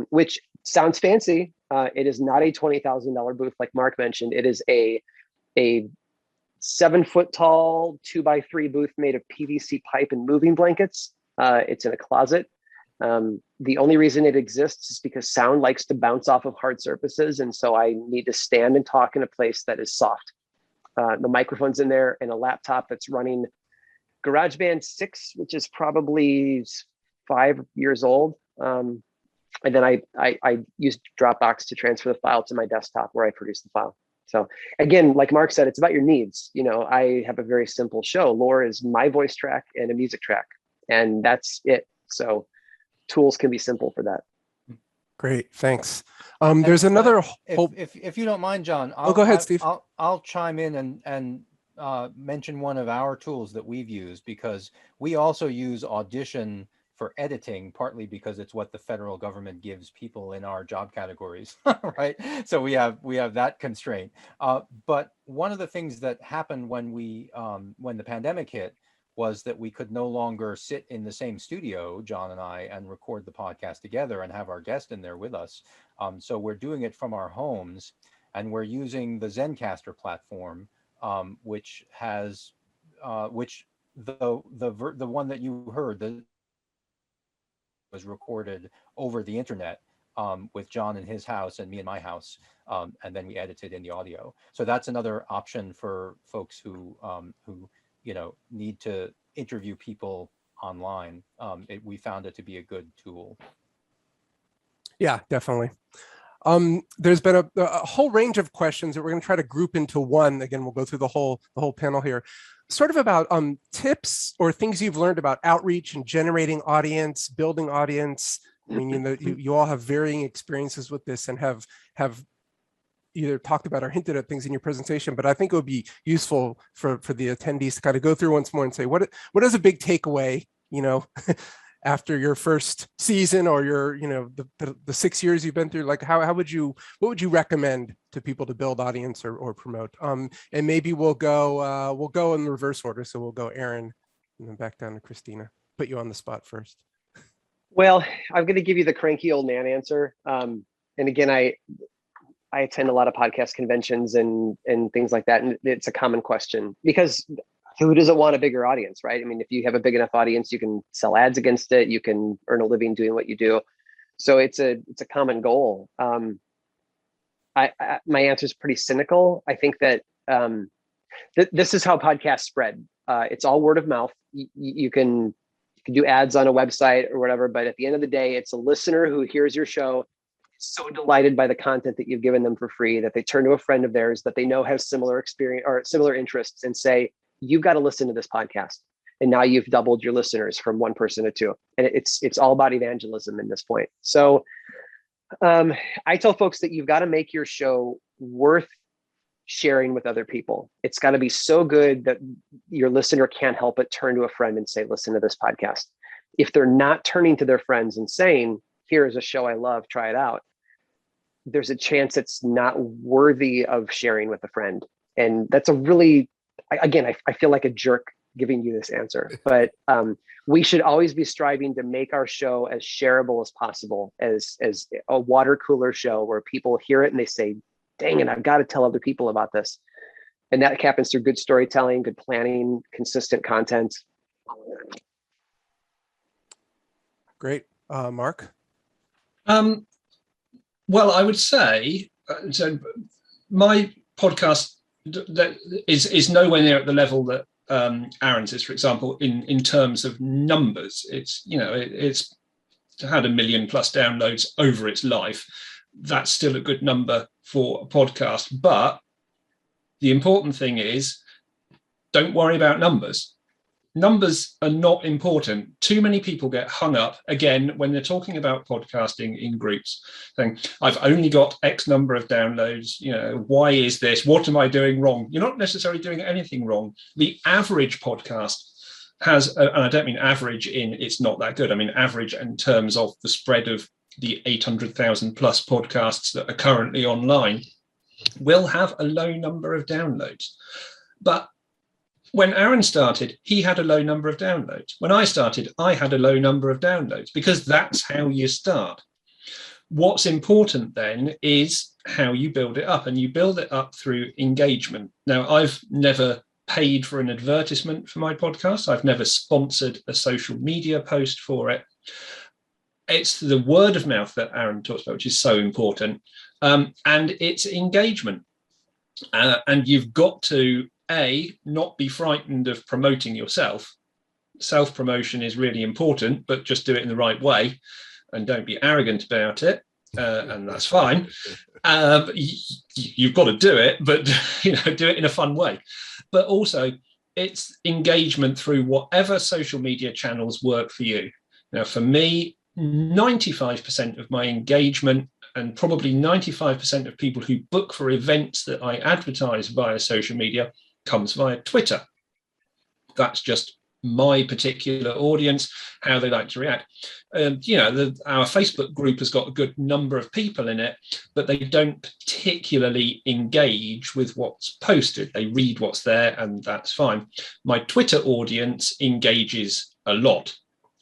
which sounds fancy. It is not a $20,000 booth like Mark mentioned. It is a 7-foot tall 2x3 booth made of PVC pipe and moving blankets. It's in a closet. The only reason it exists is because sound likes to bounce off of hard surfaces. And so I need to stand and talk in a place that is soft. The microphone's in there, and a laptop that's running GarageBand 6, which is probably 5 years old. And then I use Dropbox to transfer the file to my desktop where I produce the file. So again, like Mark said, it's about your needs. I have a very simple show. Lore is my voice track and a music track, and that's it. So tools can be simple for that. Great, thanks. There's another whole... If you don't mind, John. Go ahead, Steve. I'll chime in and mention one of our tools that we've used, because we also use Audition for editing, partly because it's what the federal government gives people in our job categories, right? So we have that constraint. But one of the things that happened when the pandemic hit was that we could no longer sit in the same studio, John and I, and record the podcast together and have our guest in there with us. So we're doing it from our homes, and we're using the Zencastr platform, which has, the one that you heard was recorded over the internet with John in his house and me in my house, and then we edited in the audio. So that's another option for folks who need to interview people online. We found it to be a good tool. Yeah, definitely. There's been a whole range of questions that we're going to try to group into one. Again, we'll go through the whole panel here, sort of about tips or things you've learned about outreach and generating audience, building audience. I mean, you all have varying experiences with this and have either talked about or hinted at things in your presentation, but I think it would be useful for the attendees to kind of go through once more and say, what is a big takeaway, after your first season or your, the 6 years you've been through, like what would you recommend to people to build audience or promote? And maybe we'll go in reverse order. So we'll go Aaron and then back down to Christina. Put you on the spot first. Well, I'm going to give you the cranky old man answer. And again, I attend a lot of podcast conventions and things like that. And it's a common question because who doesn't want a bigger audience, right? I mean, if you have a big enough audience, you can sell ads against it. You can earn a living doing what you do. So it's a common goal. My answer is pretty cynical. I think that this is how podcasts spread. It's all word of mouth. You can do ads on a website or whatever, but at the end of the day, it's a listener who hears your show, so delighted by the content that you've given them for free that they turn to a friend of theirs that they know has similar experience or similar interests and say, you've got to listen to this podcast. And now you've doubled your listeners from 1 person to 2. And it's all about evangelism in this point. So I tell folks that you've got to make your show worth sharing with other people. It's got to be so good that your listener can't help but turn to a friend and say, listen to this podcast. If they're not turning to their friends and saying, here is a show I love, try it out, there's a chance it's not worthy of sharing with a friend. And that's a really, again, I feel like a jerk giving you this answer, but we should always be striving to make our show as shareable as possible, as a water cooler show where people hear it and they say, dang it, I've got to tell other people about this. And that happens through good storytelling, good planning, consistent content. Great. Mark? Well, I would say, so my podcast is nowhere near at the level that Aaron's is, for example, in terms of numbers. It's had 1 million+ downloads over its life. That's still a good number for a podcast. But the important thing is, don't worry about numbers. Numbers are not important. Too many people get hung up, again, when they're talking about podcasting in groups, saying, I've only got X number of downloads, why is this? What am I doing wrong? You're not necessarily doing anything wrong. The average podcast has, and I don't mean average in it's not that good, I mean average in terms of the spread of the 800,000+ podcasts that are currently online, will have a low number of downloads. But when Aaron started, he had a low number of downloads. When I started, I had a low number of downloads because that's how you start. What's important then is how you build it up, and you build it up through engagement. Now, I've never paid for an advertisement for my podcast. I've never sponsored a social media post for it. It's the word of mouth that Aaron talks about, which is so important. And it's engagement. And you've got to, not be frightened of promoting yourself. Self-promotion is really important, but just do it in the right way and don't be arrogant about it. And that's fine. You've got to do it, but do it in a fun way. But also, it's engagement through whatever social media channels work for you. Now, for me, 95% of my engagement and probably 95% of people who book for events that I advertise via social media comes via Twitter. That's just my particular audience, how they like to react. Our Facebook group has got a good number of people in it, but they don't particularly engage with what's posted. They read what's there, and that's fine. My Twitter audience engages a lot,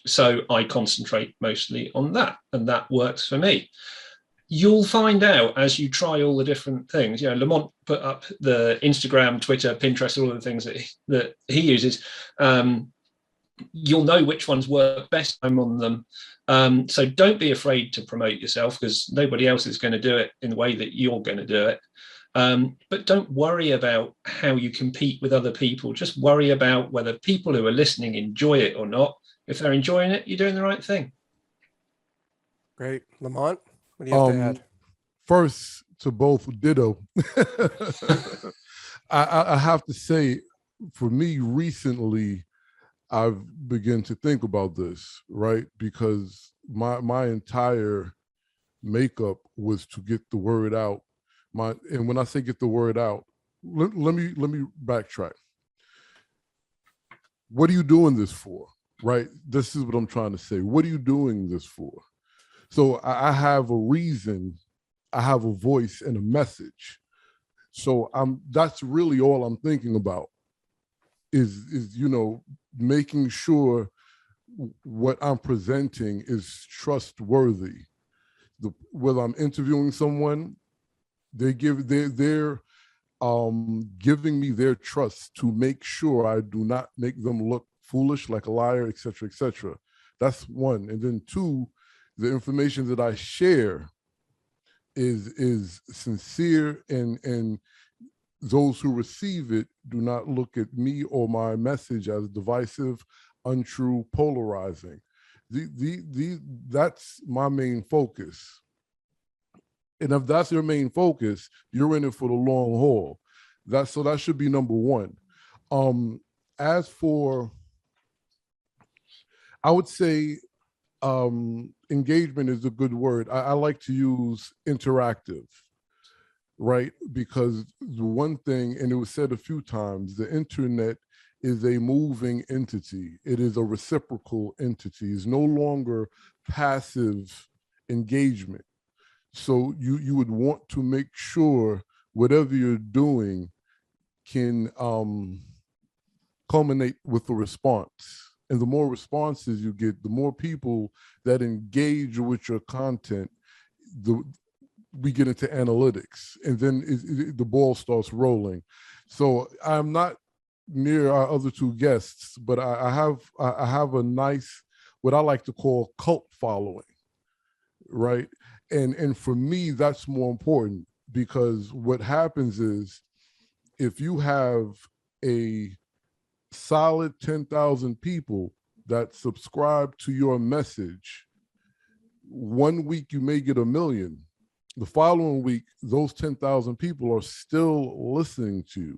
so I concentrate mostly on that, and that works for me. You'll find out as you try all the different things. Lamont put up the Instagram, Twitter, Pinterest, all the things that he uses. You'll know which ones work best. I'm on them. So don't be afraid to promote yourself, because nobody else is going to do it in the way that you're going to do it. But don't worry about how you compete with other people. Just worry about whether people who are listening enjoy it or not. If they're enjoying it, you're doing the right thing. Great. Lamont, what do you have to add? First, to both, ditto. I have to say, for me, recently, I've begun to think about this, right? Because my entire makeup was to get the word out. And when I say get the word out, let me backtrack. What are you doing this for, right? This is what I'm trying to say. What are you doing this for? So I have a reason, I have a voice and a message. So that's really all I'm thinking about is making sure what I'm presenting is trustworthy. Whether I'm interviewing someone, they're giving me their trust to make sure I do not make them look foolish, like a liar, et cetera, et cetera. That's one. And then two, the information that I share is sincere, and those who receive it do not look at me or my message as divisive, untrue, polarizing. That's my main focus. And if that's your main focus, you're in it for the long haul. So that should be number one. As for, I would say, engagement is a good word. I like to use interactive, right? Because the one thing, and it was said a few times, the internet is a moving entity. It is a reciprocal entity. It's no longer passive engagement. So you would want to make sure whatever you're doing can culminate with a response. And the more responses you get, the more people that engage with your content, we get into analytics, and then the ball starts rolling. So I'm not near our other two guests, but I have a nice, what I like to call cult following, right? And for me, that's more important, because what happens is, if you have a solid 10,000 people that subscribe to your message, 1 week you may get 1 million. The following week, those 10,000 people are still listening to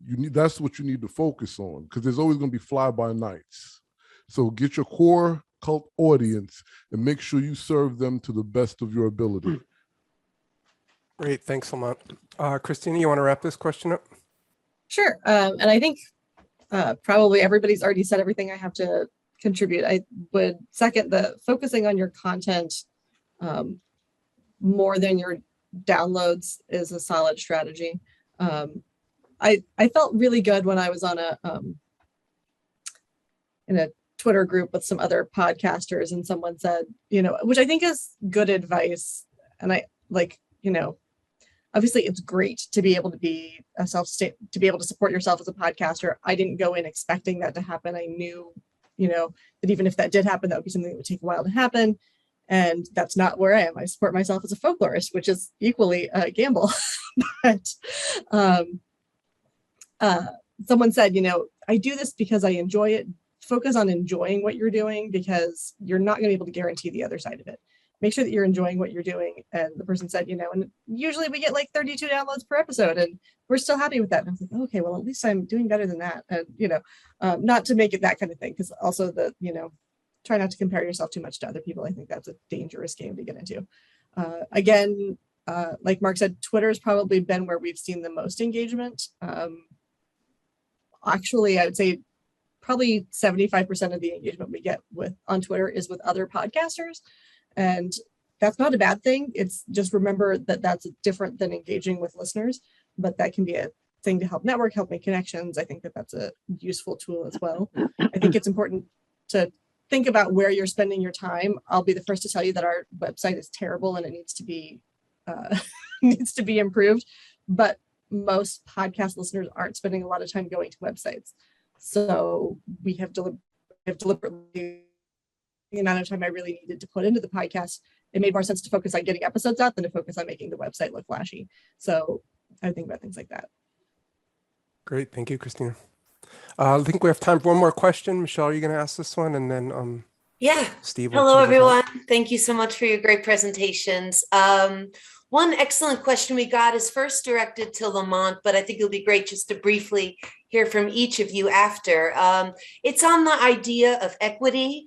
you. That's what you need to focus on, because there's always going to be fly-by-nights. So get your core cult audience and make sure you serve them to the best of your ability. Great, thanks a lot. Christina, you want to wrap this question up? Sure. And I think probably everybody's already said everything I have to contribute. I would second the focusing on your content more than your downloads is a solid strategy. I felt really good when I was on in a Twitter group with some other podcasters, and someone said, which I think is good advice. And I obviously it's great to be able to be to be able to support yourself as a podcaster. I didn't go in expecting that to happen. I knew, that even if that did happen, that would be something that would take a while to happen. And that's not where I am. I support myself as a folklorist, which is equally a gamble. But someone said, I do this because I enjoy it. Focus on enjoying what you're doing, because you're not going to be able to guarantee the other side of it. Make sure that you're enjoying what you're doing. And the person said, and usually we get like 32 downloads per episode, and we're still happy with that. And I was like, okay, well, at least I'm doing better than that. And, not to make it that kind of thing, because also try not to compare yourself too much to other people. I think that's a dangerous game to get into. Again, like Mark said, Twitter has probably been where we've seen the most engagement. Actually, I would say probably 75% of the engagement we get on Twitter is with other podcasters. And that's not a bad thing. It's just, remember that that's different than engaging with listeners, but that can be a thing to help network, help make connections. I think that that's a useful tool as well. I think it's important to think about where you're spending your time. I'll be the first to tell you that our website is terrible and it needs to be improved, but most podcast listeners aren't spending a lot of time going to websites. So we have deliberately, the amount of time I really needed to put into the podcast, it made more sense to focus on getting episodes out than to focus on making the website look flashy. So I think about things like that. Great, thank you, Christina. I think we have time for one more question. Michelle, are you going to ask this one? And then Yeah. Steve will Hello, close us out. everyone. Thank you so much for your great presentations. One excellent question we got is first directed to Lamont, but I think it'll be great just to briefly hear from each of you after. It's on the idea of equity.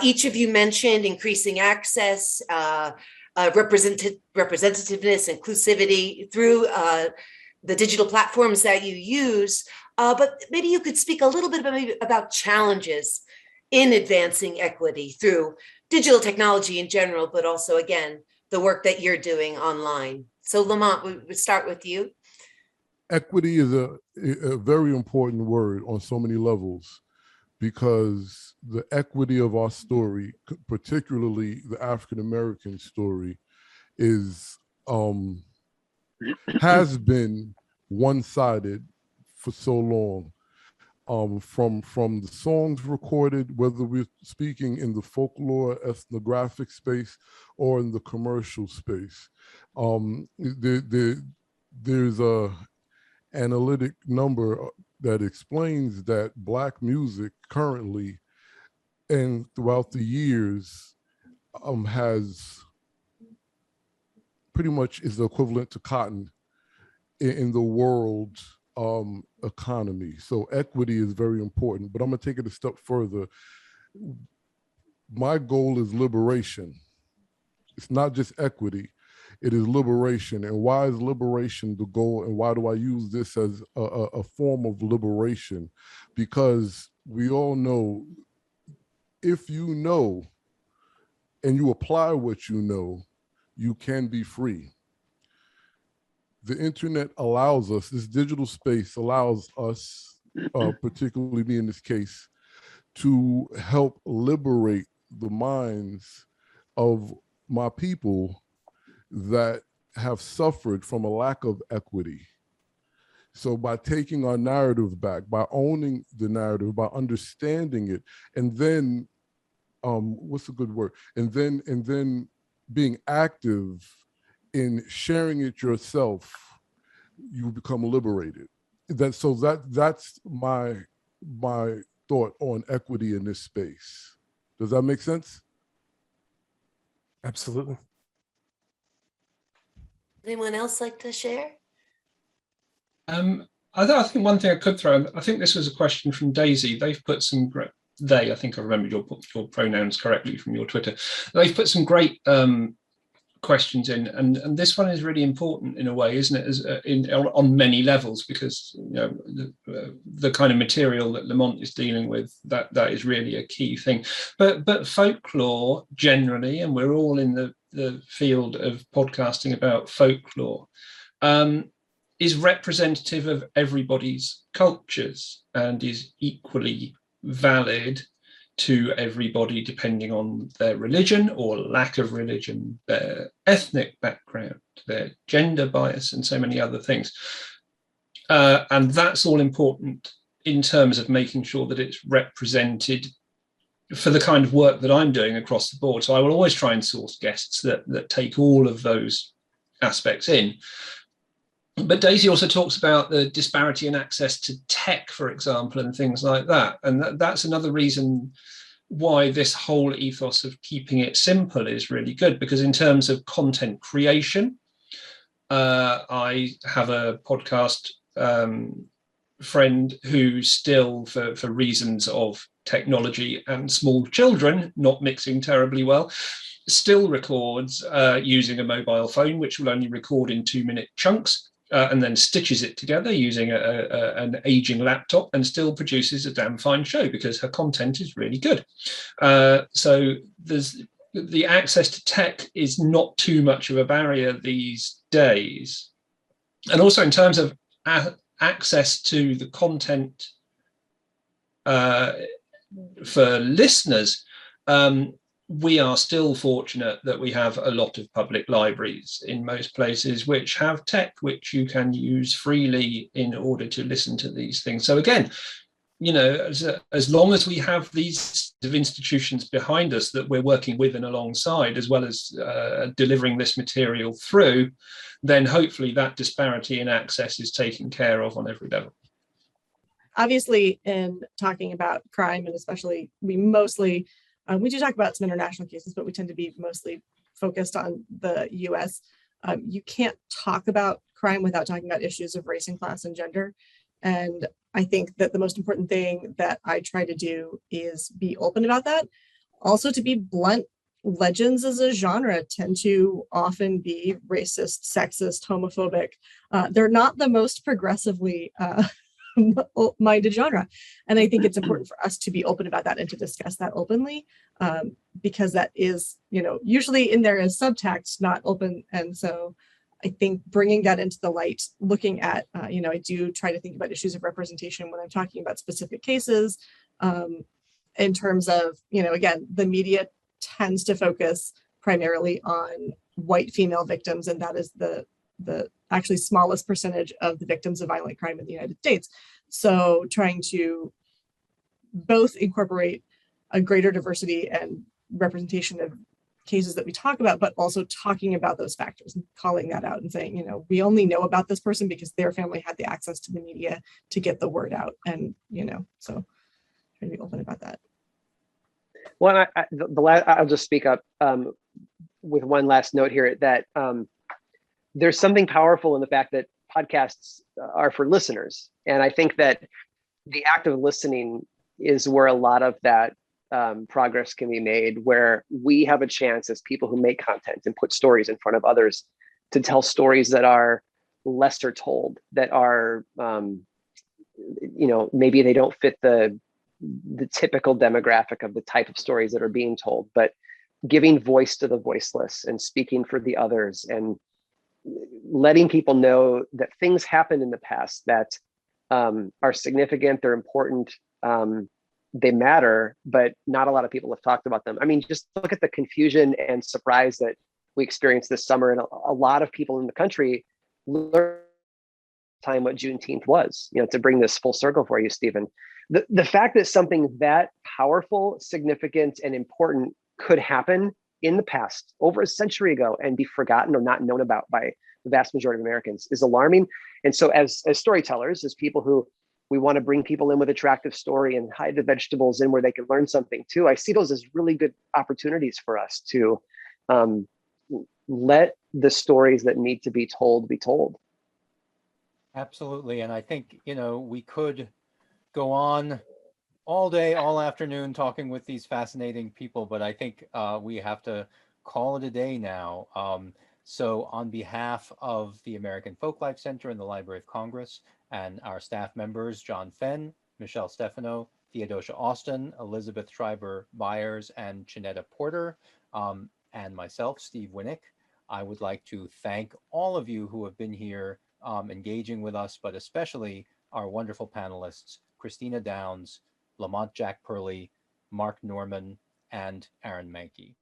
Each of you mentioned increasing access, representativeness, inclusivity through the digital platforms that you use. But maybe you could speak a little bit about challenges in advancing equity through digital technology in general, but also, again, the work that you're doing online. So Lamont, we would start with you. Equity is a very important word on so many levels, because the equity of our story, particularly the African-American story, is has been one-sided for so long. From the songs recorded, whether we're speaking in the folklore ethnographic space or in the commercial space. There's a analytic number that explains that Black music currently and throughout the years has pretty much is the equivalent to cotton in the world economy. So equity is very important, but I'm gonna take it a step further. My goal is liberation. It's not just equity, it is liberation. And why is liberation the goal? And why do I use this as a form of liberation? Because we all know, if you know and you apply what you know, you can be free. The internet allows us, this digital space allows us, particularly me in this case, to help liberate the minds of my people that have suffered from a lack of equity. So by taking our narrative back, by owning the narrative, by understanding it, and then, what's a good word? And then being active in sharing it yourself, you become liberated. That's my thought on equity in this space. Does that make sense? Absolutely. Anyone else like to share? I think one thing I could throw, I think this was a question from Daisy. They've put some great, I think I remembered your pronouns correctly from your Twitter. They've put some great questions in, and this one is really important in a way, isn't it, on many levels, because the kind of material that Lamont is dealing with, that is really a key thing. But folklore generally, and we're all in the field of podcasting about folklore, is representative of everybody's cultures and is equally valid to everybody depending on their religion or lack of religion, their ethnic background, their gender bias, and so many other things. And that's all important in terms of making sure that it's represented for the kind of work that I'm doing across the board. So I will always try and source guests that take all of those aspects in. But Daisy also talks about the disparity in access to tech, for example, and things like that. And that's another reason why this whole ethos of keeping it simple is really good, because in terms of content creation, I have a podcast friend who still, for reasons of technology and small children not mixing terribly well, still records using a mobile phone, which will only record in 2-minute chunks. And then stitches it together using an aging laptop, and still produces a damn fine show because her content is really good. So there's the access to tech is not too much of a barrier these days. And also in terms of access to the content for listeners, we are still fortunate that we have a lot of public libraries in most places which have tech which you can use freely in order to listen to these things. So again, as long as we have these institutions behind us that we're working with and alongside, as well as delivering this material through, then hopefully that disparity in access is taken care of on every level. obviously in talking about crime, and especially we mostly, we do talk about some international cases, but we tend to be mostly focused on the US. You can't talk about crime without talking about issues of race and class and gender. And I think that the most important thing that I try to do is be open about that. Also, to be blunt, legends as a genre tend to often be racist, sexist, homophobic. They're not the most progressively minded genre. And I think it's important for us to be open about that and to discuss that openly, because that is, usually in there as subtext, not open. And so I think bringing that into the light, looking at, I do try to think about issues of representation when I'm talking about specific cases, in terms of, again, the media tends to focus primarily on white female victims, and that is the actually smallest percentage of the victims of violent crime in the United States. So trying to both incorporate a greater diversity and representation of cases that we talk about, but also talking about those factors and calling that out and saying, we only know about this person because their family had the access to the media to get the word out. And, so trying to be open about that. Well, I'll just speak up with one last note here that there's something powerful in the fact that podcasts are for listeners. And I think that the act of listening is where a lot of that progress can be made, where we have a chance as people who make content and put stories in front of others to tell stories that are lesser told, that are, maybe they don't fit the typical demographic of the type of stories that are being told, but giving voice to the voiceless and speaking for the others and letting people know that things happened in the past that are significant, they're important, they matter, but not a lot of people have talked about them. I mean, just look at the confusion and surprise that we experienced this summer, and a lot of people in the country learned time what Juneteenth was, to bring this full circle for you, Stephen. The fact that something that powerful, significant, and important could happen in the past, over a century ago, and be forgotten or not known about by the vast majority of Americans is alarming. And so as storytellers, as people who we want to bring people in with attractive story and hide the vegetables in where they can learn something too, I see those as really good opportunities for us to let the stories that need to be told be told. Absolutely. And I think, we could go on all day, all afternoon talking with these fascinating people, but I think we have to call it a day now. So on behalf of the American Folklife Center and the Library of Congress and our staff members, John Fenn, Michelle Stefano, Theodosia Austin, Elizabeth Schreiber Byers, and Chinetta Porter, and myself, Steve Winnick, I would like to thank all of you who have been here engaging with us, but especially our wonderful panelists, Christina Downes, Lamont Jack Purley, Mark Norman, and Aaron Manke.